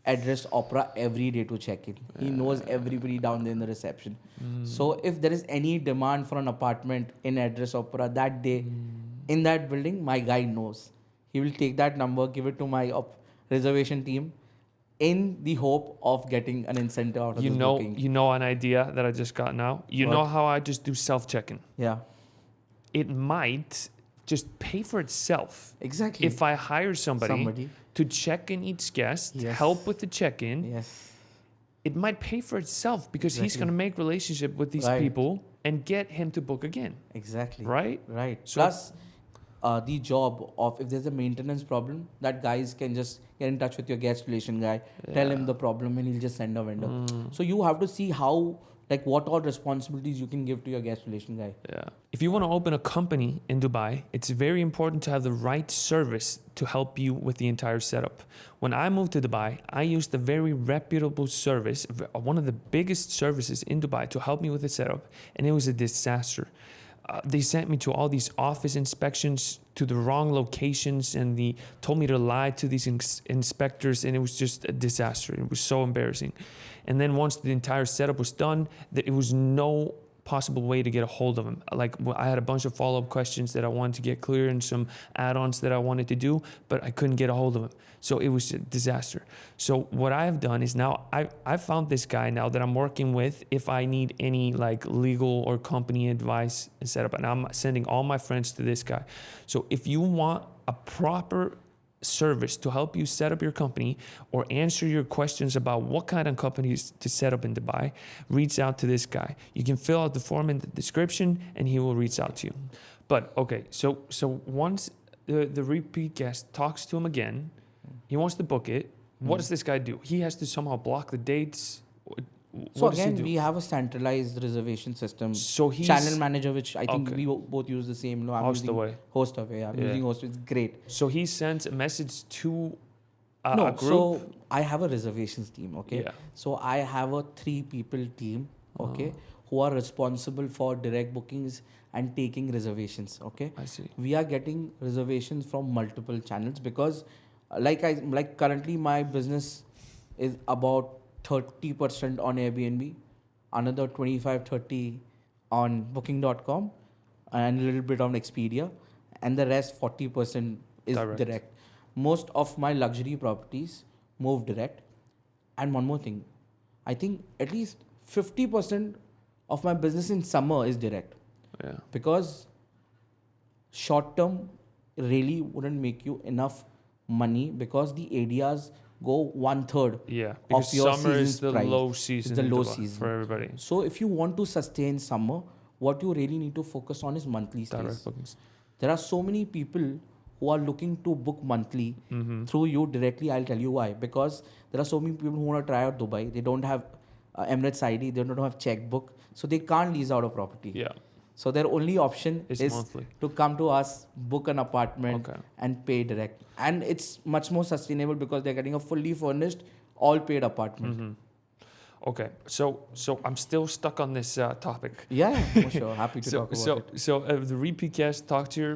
Address Opera every day to check in. He knows everybody down there in the reception. So if there is any demand for an apartment in Address Opera that day in that building, my guy knows. He will take that number, give it to my reservation team in the hope of getting an incentive out of this booking. You know an idea that I just got now? You know how I just do self-check-in? Yeah. It might just pay for itself. Exactly. If I hire somebody to check in each guest, help with the check-in, it might pay for itself because he's going to make relationship with these people and get him to book again. Exactly. Right? Right. So plus, the job of, if there's a maintenance problem, that guys can just get in touch with your guest relation guy, tell him the problem, and he'll just send a vendor. So you have to see how, like, what all responsibilities you can give to your guest relation guy. Yeah. If you want to open a company in Dubai, it's very important to have the right service to help you with the entire setup. When I moved to Dubai, I used a very reputable service, one of the biggest services in Dubai, to help me with the setup, and it was a disaster. They sent me to all these office inspections to the wrong locations, and they told me to lie to these inspectors, and it was just a disaster. It was so embarrassing. And then once the entire setup was done, it was no possible way to get a hold of them. Like, I had a bunch of follow-up questions that I wanted to get clear and some add-ons that I wanted to do, but I couldn't get a hold of them. So it was a disaster. So what I have done is now I found this guy now that I'm working with if I need any like legal or company advice and setup. And I'm sending all my friends to this guy. So if you want a proper service to help you set up your company or answer your questions about what kind of companies to set up in Dubai, reach out to this guy. You can fill out the form in the description and he will reach out to you. But okay, so once the repeat guest talks to him again, he wants to book it. What does this guy do? He has to somehow block the dates. So again, we have a centralized reservation system. So he's channel manager, which I think we both use the same. No, I'm using Hostaway. Hostaway. I'm using Hostaway. It's great. So he sends a message to a group. So I have a reservations team. Okay. Yeah. So I have a 3-people team. Okay, who are responsible for direct bookings and taking reservations. Okay. I see. We are getting reservations from multiple channels because, like currently my business is about 30% on Airbnb, another 25-30 on booking.com, and a little bit on Expedia, and the rest 40% is direct. Most of my luxury properties move direct. And one more thing, I think at least 50% of my business in summer is direct. Yeah. Because short term really wouldn't make you enough money because the ADRs go 1/3 because of your summer season's is the price. low season. It's the low season for everybody. So if you want to sustain summer, what you really need to focus on is monthly stays. Direct bookings. There are so many people who are looking to book monthly through you directly. I'll tell you why. Because there are so many people who want to try out Dubai. They don't have Emirates ID, they don't have checkbook, so they can't lease out a property. Yeah. So their only option It's is monthly. to come to us, book an apartment, Okay. and pay direct. And it's much more sustainable because they're getting a fully furnished, all paid apartment. Mm-hmm. Okay, so I'm still stuck on this topic. Yeah, for sure. Happy to talk about it. So the repeat guest talked to your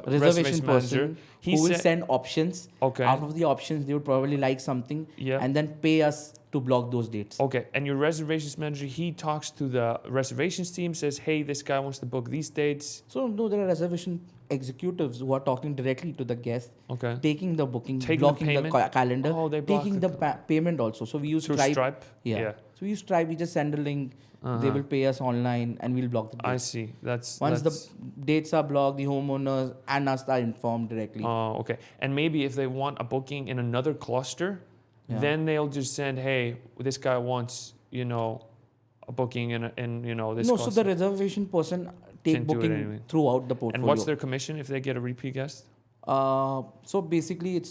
Reservation manager. person who will send options. Okay. Out of the options, they would probably like something, Yeah. and then pay us to block those dates. Okay, and your reservations manager, he talks to the reservations team, says, hey, this guy wants to book these dates. So no, there are reservation executives who are talking directly to the guest, Okay. taking the booking, Taking blocking the the, payment? calendar, Oh, they block taking the the payment also. So we use Through Stripe. Stripe? Yeah. So we use Stripe. We just send a link. They will pay us online, and we'll block the dates. I see. Once the dates are blocked, the homeowners and us are informed directly. Oh, okay. And maybe if they want a booking in another cluster, then they'll just send, hey, this guy wants, a booking in this No, cluster. so the reservation person take Can do it booking anyway. throughout the portfolio. And what's their commission if they get a repeat guest? So basically,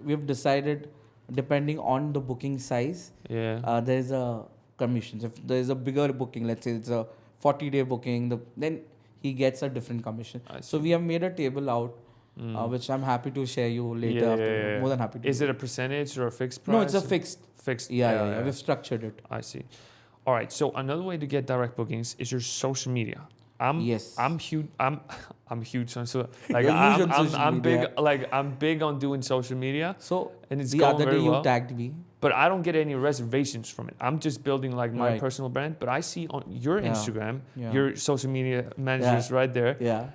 we've decided depending on the booking size. Yeah. There's a commission. If there's a bigger booking, let's say it's a 40-day booking, then he gets a different commission. So we have made a table out, which I'm happy to share you later. Yeah. More than happy to. Is it a percentage or a fixed price? No, it's a fixed. Fixed. Yeah. We've structured it. I see. All right. So another way to get direct bookings is your social media. I'm huge. I'm huge on so like You're huge on I'm social big media. I'm big on doing social media. So and it's the going other very day you well. tagged me. But I don't get any reservations from it. I'm just building like my Right. personal brand. But I see on your Instagram, Yeah. your social media manager is right there. Yeah.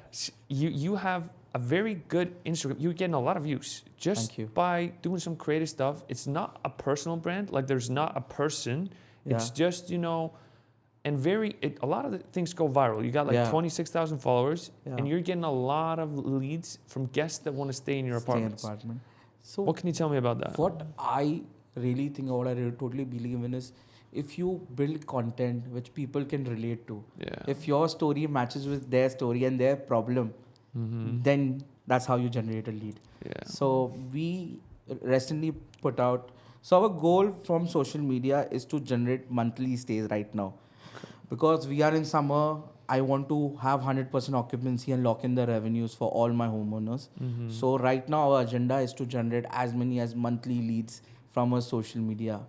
You have a very good Instagram. You're getting a lot of views just Thank you. by doing some creative stuff. It's not a personal brand. Like there's not a person. It's just and a lot of the things go viral. You got like 26,000 followers, and you're getting a lot of leads from guests that want to stay in your apartment. So What can you tell me about that? what I really think, or what I totally believe in is, if you build content which people can relate to, if your story matches with their story and their problem, then that's how you generate a lead. So we recently put out, so our goal from social media is to generate monthly stays right now. Because we are in summer, I want to have 100% occupancy and lock in the revenues for all my homeowners. So right now our agenda is to generate as many as monthly leads from our social media.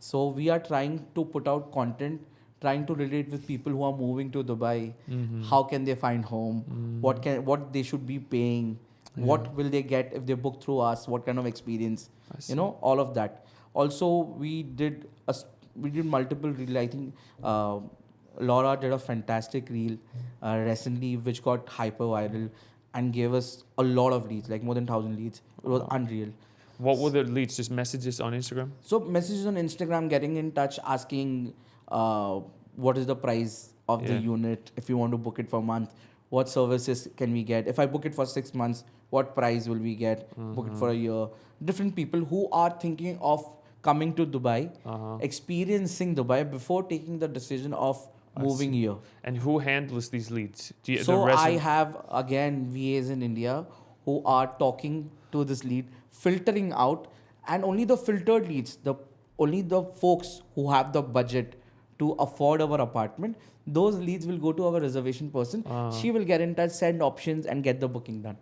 So we are trying to put out content, trying to relate with people who are moving to Dubai. How can they find home? What they should be paying? What will they get if they book through us? What kind of experience? All of that. Also, we did multiple reel. I think Laura did a fantastic reel recently, which got hyper viral and gave us a lot of leads, like more than 1,000 leads. It was unreal. What were the leads? Just messages on Instagram? So messages on Instagram, getting in touch, asking what is the price of the unit if you want to book it for a month. What services can we get? If I book it for 6 months, what price will we get? Book it for a year. Different people who are thinking of coming to Dubai, experiencing Dubai before taking the decision of moving here. And who handles these leads? I have, again, VAs in India who are talking to this lead, filtering out, and only the filtered leads, only the folks who have the budget to afford our apartment, those leads will go to our reservation person. She will get in touch, send options, and get the booking done.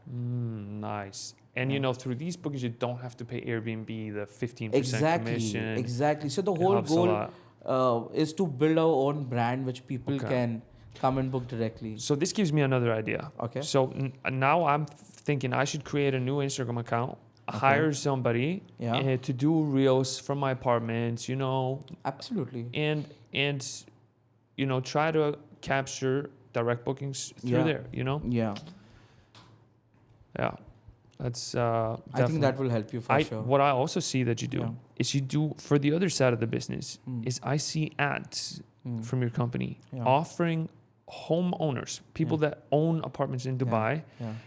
Nice. And through these bookings, you don't have to pay Airbnb the 15% commission. Exactly. So the whole goal is to build our own brand, which people can come and book directly. So this gives me another idea. Okay. So now I'm thinking I should create a new Instagram account, hire somebody to do reels from my apartments, Absolutely. and try to capture direct bookings through there, Yeah. Yeah. That's I think that will help you for sure. What I also see that you do is you do for the other side of the business is I see ads from your company offering homeowners, people that own apartments in Dubai,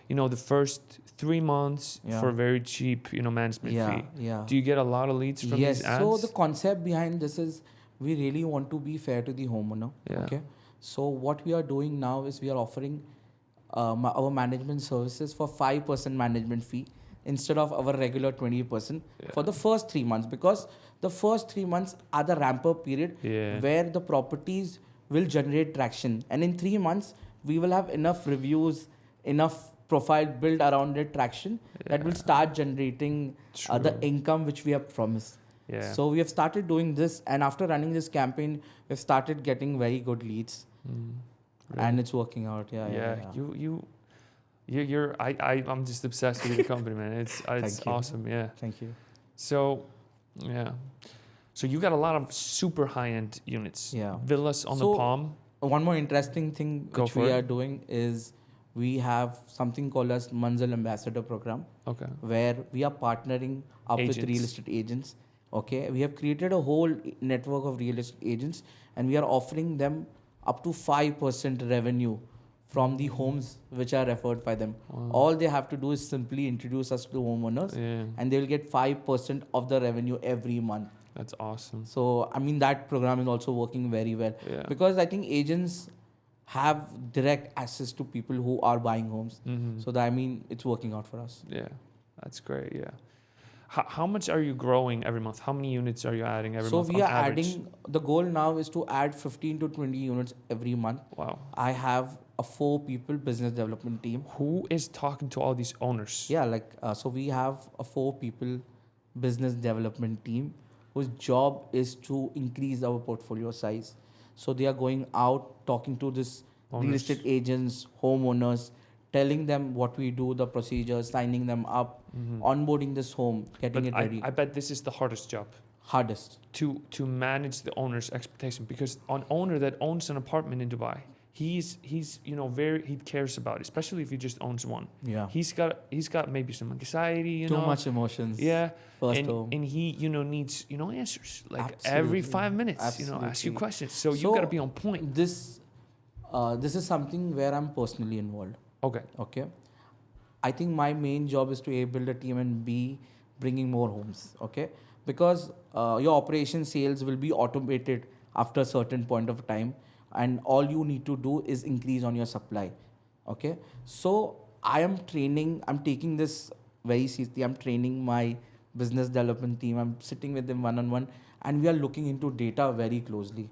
the first 3 months for a very cheap, management fee. Yeah. Do you get a lot of leads from these ads? So the concept behind this is we really want to be fair to the homeowner. Okay. So what we are doing now is we are offering our management services for 5% management fee instead of our regular 20% for the first 3 months, because the first 3 months are the ramp up period where the properties will generate traction, and in 3 months we will have enough reviews, enough profile built around it, traction that will start generating the income which we have promised. So we have started doing this, and after running this campaign, we've started getting very good leads, and it's working out. I'm just obsessed with the company, man. It's awesome. Yeah. Thank you. So, so you got a lot of super high-end units. Villas on the Palm. One more interesting thing which we are doing is we have something called as Manzil Ambassador Program. Where we are partnering up with real estate agents. We have created a whole network of real estate agents, and we are offering them up to 5% revenue from the homes which are referred by them. All they have to do is simply introduce us to homeowners, and they will get 5% of the revenue every month. That's awesome. So, I mean, that program is also working very well, because I think agents have direct access to people who are buying homes. So, that, I mean, it's working out for us. Yeah, that's great. Yeah. How much are you growing every month? How many units are you adding every month? So we are adding, the goal now is to add 15 to 20 units every month. Wow. I have a 4-people business development team. Who is talking to all these owners? So we have a 4-people business development team whose job is to increase our portfolio size. So they are going out, talking to this real estate agents, homeowners, telling them what we do, the procedures, signing them up, onboarding this home, getting it ready. I bet this is the hardest job. Hardest. To manage the owner's expectation, because an owner that owns an apartment in Dubai, he's he cares about it, especially if he just owns one. He's got maybe some anxiety, Too much emotions. And he needs answers like every 5 minutes. Ask you questions. So you got to be on point. This is something where I'm personally involved. Okay. I think my main job is to A, build a team, and B, bringing more homes. Okay. Because your operation sales will be automated after a certain point of time, and all you need to do is increase on your supply. Okay. So I'm taking this very seriously. I'm training my business development team. I'm sitting with them one-on-one, and we are looking into data very closely.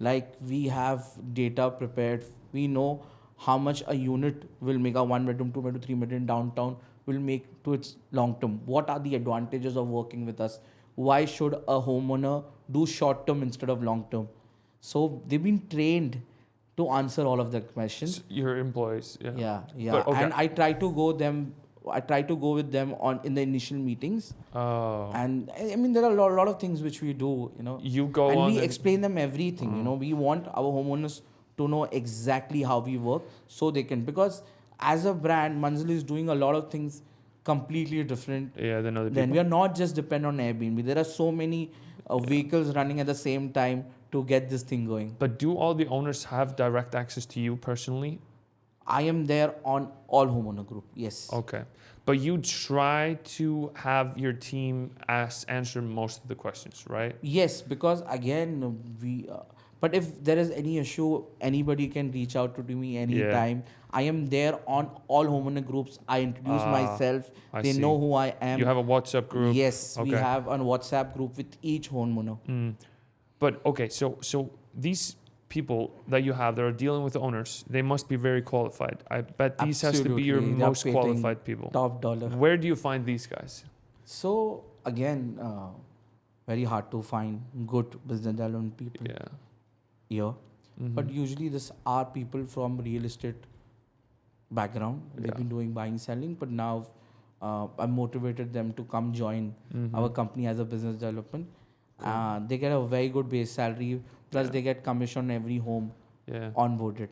Like, we have data prepared. We know how much a unit will make, a 1-bedroom, 2-bedroom, 3-bedroom downtown will make to its long term. What are the advantages of working with us? Why should a homeowner do short term instead of long term? So they've been trained to answer all of the questions. Your employees, yeah. And I try to go with them in the initial meetings. And I mean, there are a lot of things which we do. You go and on we explain them everything. We want our homeowners to know exactly how we work, so they can, because as a brand, Manzil is doing a lot of things completely different than other people. Then we are not just dependent on Airbnb. There are so many vehicles running at the same time to get this thing going. But do all the owners have direct access to you personally? I am there on all homeowner group, yes. Okay. But you try to have your team answer most of the questions, right? Yes, because again, but if there is any issue, anybody can reach out to me anytime. I am there on all homeowner groups. I introduce myself. They know who I am. You have a WhatsApp group? Yes, we have a WhatsApp group with each homeowner. But okay, so these people that you have that are dealing with the owners, they must be very qualified. I bet these has to be your most qualified people. Top dollar. Where do you find these guys? So again, very hard to find good business development people. Here. But usually these are people from real estate background. They've been doing buying, selling, but now I motivated them to come join our company as a business development. They get a very good base salary, plus they get commission on every home onboarded.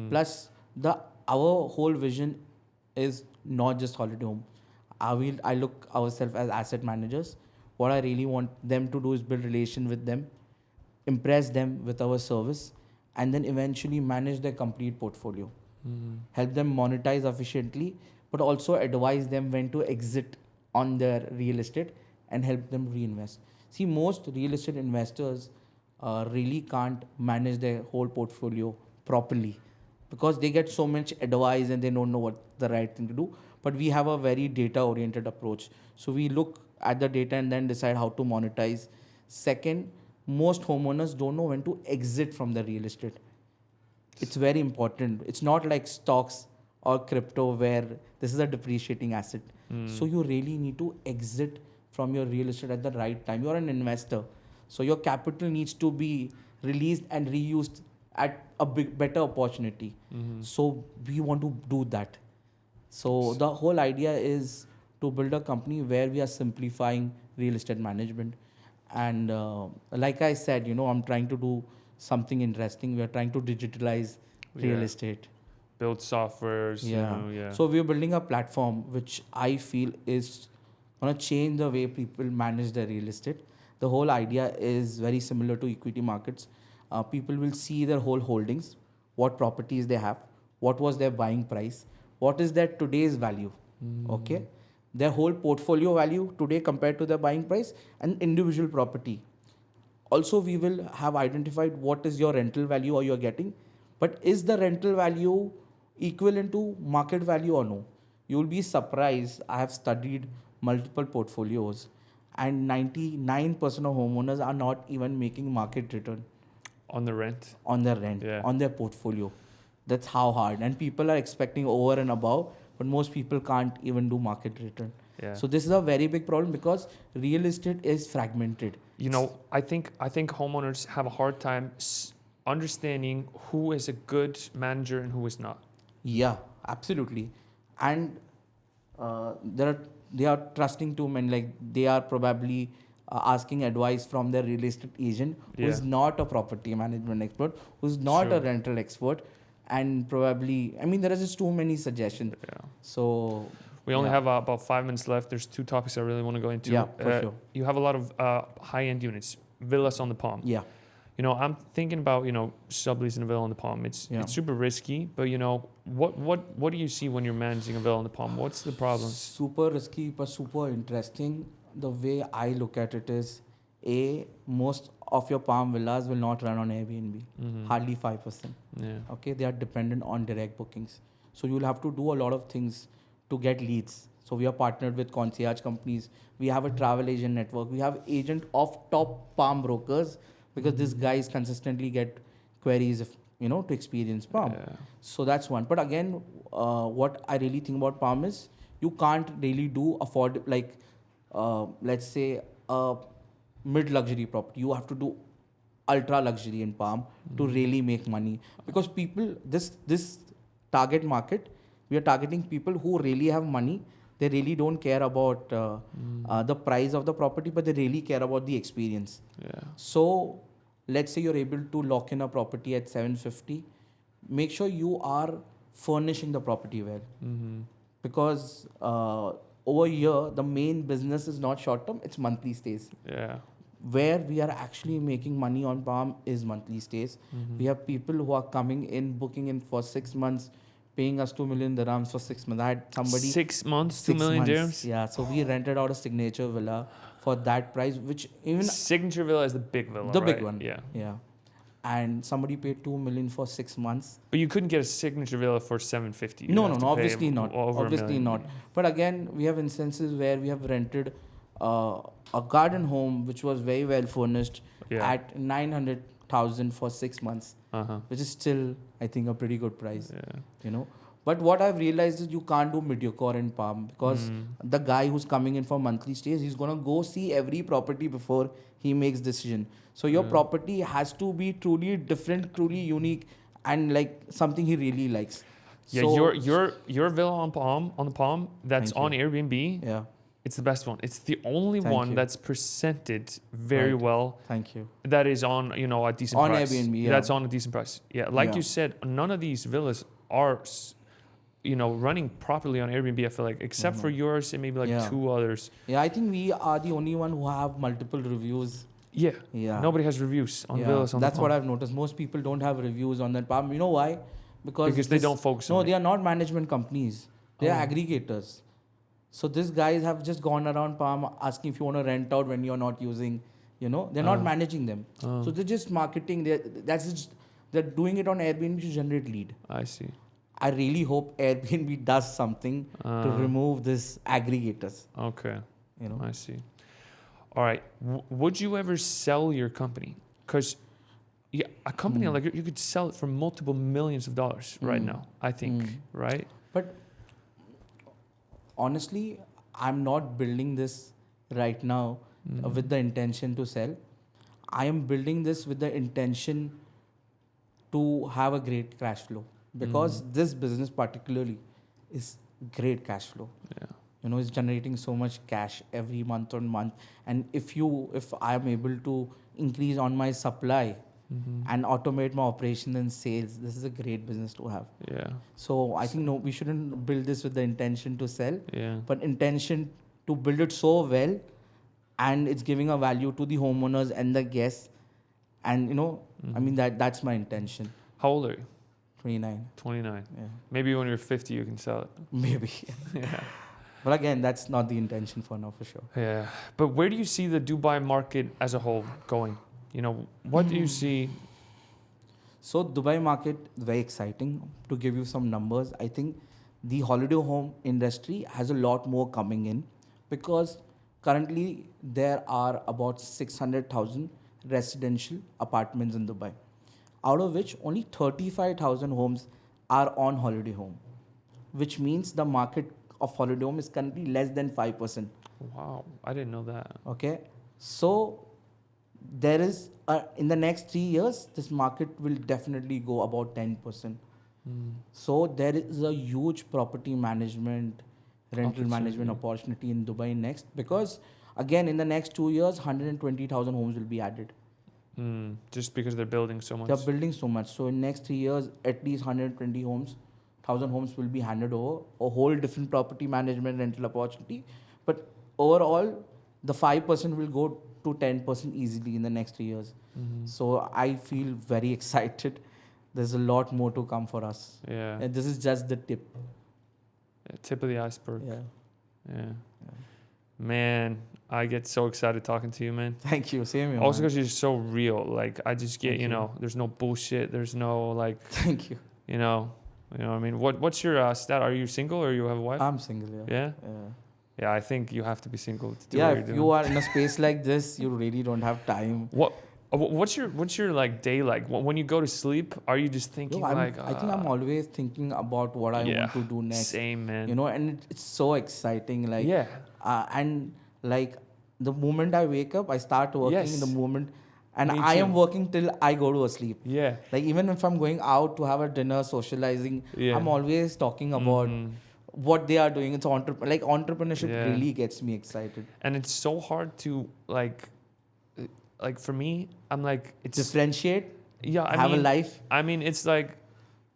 Plus our whole vision is not just holiday home. I look ourselves as asset managers. What I really want them to do is build relation with them, impress them with our service, and then eventually manage their complete portfolio. Help them monetize efficiently, but also advise them when to exit on their real estate and help them reinvest. See, most real estate investors really can't manage their whole portfolio properly, because they get so much advice and they don't know what the right thing to do. But we have a very data-oriented approach. So we look at the data and then decide how to monetize. Second, most homeowners don't know when to exit from the real estate. It's very important. It's not like stocks or crypto where this is a depreciating asset. So you really need to exit from your real estate at the right time. You're an investor. So your capital needs to be released and reused at a better opportunity. So we want to do that. So the whole idea is to build a company where we are simplifying real estate management. And like I said, I'm trying to do something interesting. We are trying to digitalize real estate. Build softwares. So we're building a platform which I feel is going to change the way people manage their real estate. The whole idea is very similar to equity markets. People will see their whole holdings, what properties they have, what was their buying price, what is their today's value, okay? Their whole portfolio value today compared to their buying price and individual property. Also, we will have identified what is your rental value or you're getting, but is the rental value equivalent to market value or no? You will be surprised. I have studied multiple portfolios and 99% of homeowners are not even making market return. On the rent? On their rent, on their portfolio. That's how hard. And people are expecting over and above, but most people can't even do market return. So this is a very big problem because real estate is fragmented. I think homeowners have a hard time understanding who is a good manager and who is not. Yeah, absolutely. And they are trusting too many, like they are probably asking advice from their real estate agent who is not a property management expert, who's not a rental expert, and probably, there are just too many suggestions. So we only have about 5 minutes left. There's 2 topics I really want to go into. Yeah, for sure. You have a lot of high-end units, villas on the Palm. Yeah. I'm thinking about, subleasing a villa on the Palm. It's super risky, but what do you see when you're managing a villa on the Palm? What's the problem? Super risky, but super interesting. The way I look at it is, most of your Palm villas will not run on Airbnb. Hardly 5%. Okay, they are dependent on direct bookings. So you'll have to do a lot of things to get leads. So we are partnered with concierge companies. We have a travel agent network. We have agent of top Palm brokers because these guys consistently get queries to experience Palm. So that's one. But again, what I really think about Palm is you can't really do let's say a mid-luxury property. You have to do ultra luxury in Palm to really make money, because people, this target market, we are targeting people who really have money. They really don't care about the price of the property, but they really care about the experience. So let's say you're able to lock in a property at 750. Make sure you are furnishing the property well, because over here the main business is not short term, it's monthly stays. Where we are actually making money on Palm is monthly stays. We have people who are coming in, booking in for 6 months, paying us 2 million dirhams for 6 months. I had somebody 6 months, 2 million dirhams. Yeah, so we rented out a signature villa for that price, which even signature villa is the big villa, the right? big one. Yeah. And somebody paid 2 million for 6 months. But you couldn't get a signature villa for 750. No, obviously not. Obviously not. But again, we have instances where we have rented a garden home which was very well furnished at 900,000 for 6 months, which is still, I think, a pretty good price. But what I've realized is you can't do mediocre in Palm, because the guy who's coming in for monthly stays, he's gonna go see every property before he makes decision. So your property has to be truly different, truly unique, and like something he really likes. So your villa on the Palm that's on Airbnb. It's the best one. It's the only one that's presented very well. Thank you. That is on a decent price. On Airbnb. That's on a decent price. You said, none of these villas are running properly on Airbnb, I feel like, except for yours and maybe 2 others. I think we are the only one who have multiple reviews. Nobody has reviews on villas on That's the what Palm. I've noticed. Most people don't have reviews on that Palm. You know why? Because they don't focus on it. No, they are not management companies. They are aggregators. So these guys have just gone around Palm asking if you want to rent out when you're not using, they're not managing them. So they're just marketing. That's just They're doing it on Airbnb to generate lead. I see. I really hope Airbnb does something to remove this aggregators. Okay. You know. I see. All right. Would you ever sell your company? Because a company like you could sell it for multiple millions of dollars right now, I think, right? But honestly, I'm not building this right now with the intention to sell. I am building this with the intention to have a great cash flow, because this business particularly is great cash flow. Yeah. You know, it's generating so much cash every month on month. And if I am able to increase on my supply and automate my operation and sales, this is a great business to have. Yeah. So I think, no, we shouldn't build this with the intention to sell, Yeah. but intention to build it so well, and it's giving a value to the homeowners and the guests. And you know, I mean, that's my intention. How old are you? 29. 29. Yeah. Maybe when you're 50, you can sell it. Maybe. Yeah. But again, that's not the intention for now, for sure. Yeah. But where do you see the Dubai market as a whole going? You know, what do you see? So Dubai market, very exciting. To give you some numbers, I think the holiday home industry has a lot more coming in, because currently there are about 600,000 residential apartments in Dubai, out of which only 35,000 homes are on holiday home, which means the market of holiday home is currently less than 5%. Wow, I didn't know that. Okay, so there is in the next 3 years, this market will definitely go about 10%. So there is a huge property management, rental management opportunity in Dubai next, because again, in the next 2 years, 120,000 homes will be added. Just because they're building so much. They're building so much. So in next 3 years, at least 1,000 homes will be handed over. A whole different property management rental opportunity. But overall, the 5% will go to 10% easily in the next 3 years. So I feel very excited. There's a lot more to come for us. Yeah. And this is just the tip. Tip of the iceberg. Yeah. Man, I get so excited talking to you, man. Thank you. Same here. Also man. because you're so real. Like, I just get, Thank you you. know, there's no bullshit. There's no, like, Thank you. you know what I mean? What's your stat? Are you single or you have a wife? I'm single, Yeah? Yeah. Yeah, I think you have to be single to do Yeah, what you're if doing. you are in a space like this, you really don't have time. What's your like day like? When you go to sleep, are you just thinking I like? think I'm always thinking about what I want to do next. Same, man. You know, and it's so exciting. Like, Yeah. And like the moment I wake up, I start working in the moment, and Me I am too. working till I go to sleep. Yeah. Like even if I'm going out to have a dinner, socializing, Yeah. I'm always talking about what they are doing. It's entrepreneurship Yeah. really gets me excited. And it's so hard to like for me, I'm like it's Differentiate. yeah. I have mean, a life. I mean, it's like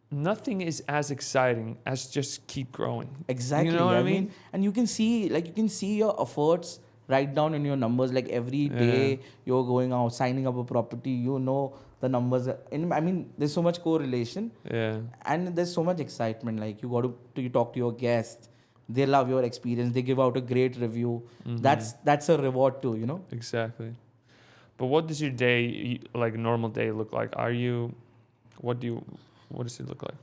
nothing is as exciting as just keep growing. Exactly. You know what I mean? And you can see your efforts right down in your numbers. Like every day you're going out, signing up a property, you know the numbers. I mean, there's so much correlation. Yeah. And there's so much excitement. Like you talk to your guests, they love your experience, they give out a great review. That's a reward too, you know? Exactly. But what does your day, like normal day, look like? What does it look like?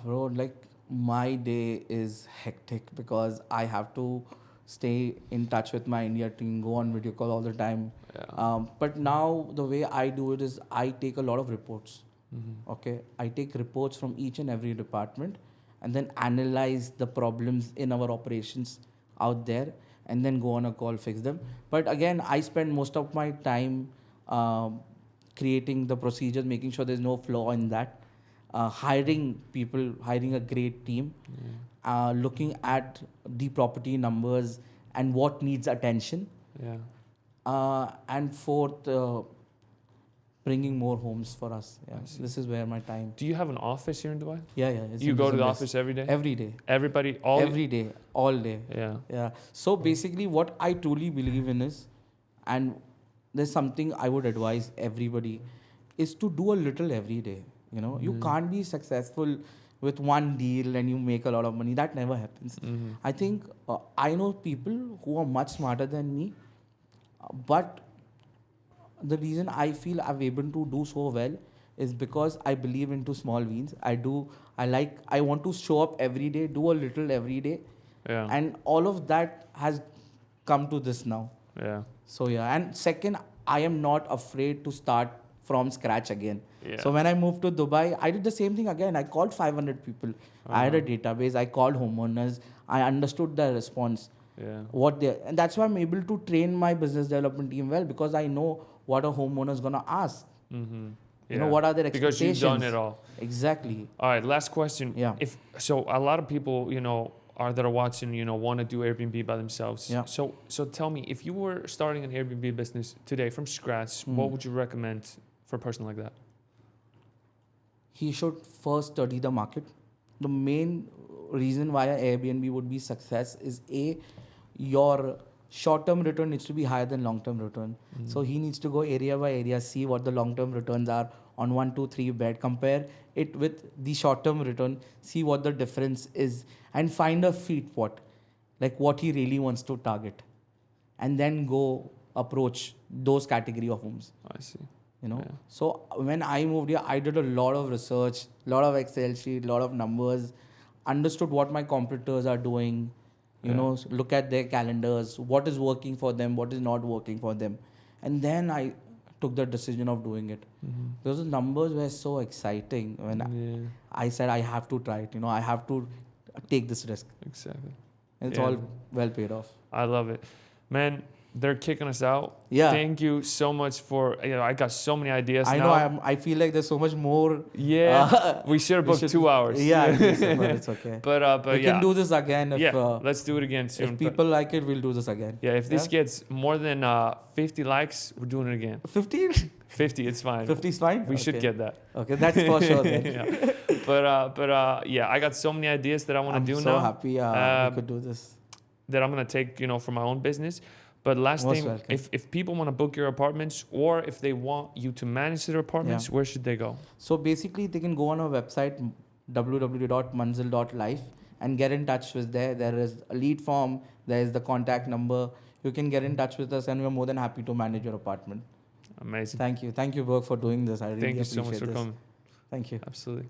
Bro, like my day is hectic because I have to stay in touch with my India team, go on video call all the time. Yeah. But now the way I do it is I take a lot of reports. Okay, I take reports from each and every department and then analyze the problems in our operations out there and then go on a call, fix them. But again, I spend most of my time creating the procedures, making sure there's no flaw in that. Hiring people, hiring a great team, looking at the property numbers and what needs attention. Yeah. And fourth, bringing more homes for us. Yeah, this is where my time. Do you have an office here in Dubai? Yeah. You go to the office every day? Every day. Everybody, Every day, all day. Yeah. So basically, what I truly believe in is, and there's something I would advise everybody, is to do a little every day. You know, you can't be successful with one deal and you make a lot of money. That never happens. I think I know people who are much smarter than me, but the reason I feel I'm able to do so well is because I believe into small wins. I want to show up every day, do a little every day. Yeah. And all of that has come to this now. Yeah. So yeah, and second, I am not afraid to start from scratch again. Yeah. So when I moved to Dubai, I did the same thing again. I called 500 people. I had a database. I called homeowners. I understood their response. Yeah. And that's why I'm able to train my business development team well, because I know what a homeowner is gonna ask. Mm-hmm. You know, what are their expectations? Because you've done it all. Exactly. All right, last question. Yeah. So a lot of people, that are watching, want to do Airbnb by themselves. Yeah. So tell me, if you were starting an Airbnb business today from scratch, what would you recommend for a person like that? He should first study the market. The main reason why a Airbnb would be success is your short-term return needs to be higher than long-term return. So he needs to go area by area, see what the long-term returns are on 1, 2, 3 bed, compare it with the short-term return, see what the difference is, and find a sweet spot, like what he really wants to target, and then go approach those category of homes. I see. Yeah. So when I moved here, I did a lot of research, lot of Excel sheet, lot of numbers, understood what my competitors are doing, look at their calendars, what is working for them, what is not working for them. And then I took the decision of doing it. Because the numbers were so exciting when I said I have to try it, I have to take this risk. Exactly. And it's all well paid off. I love it. Man, they're kicking us out. Yeah. Thank you so much for, I got so many ideas I now. know, I feel like there's so much more. Yeah. We should have booked 2 hours. Yeah, I think so, but it's okay. But we can do this again. Let's do it again soon. If people like it, we'll do this again. Yeah, if this gets more than 50 likes, we're doing it again. 50? 50, it's fine. 50 is fine? We should get that. Okay, that's for sure then. Yeah. But I got so many ideas that I want to do now. I'm so happy we could do this. That I'm going to take, for my own business. But last Most thing, welcome. if people want to book your apartments, or if they want you to manage their apartments, where should they go? So basically, they can go on our website, www.manzil.life, and get in touch with there. There is a lead form. There is the contact number. You can get in touch with us, and we're more than happy to manage your apartment. Amazing. Thank you. Thank you, Berg, for doing this. I really appreciate this. Thank you so much for coming. Thank you. Absolutely.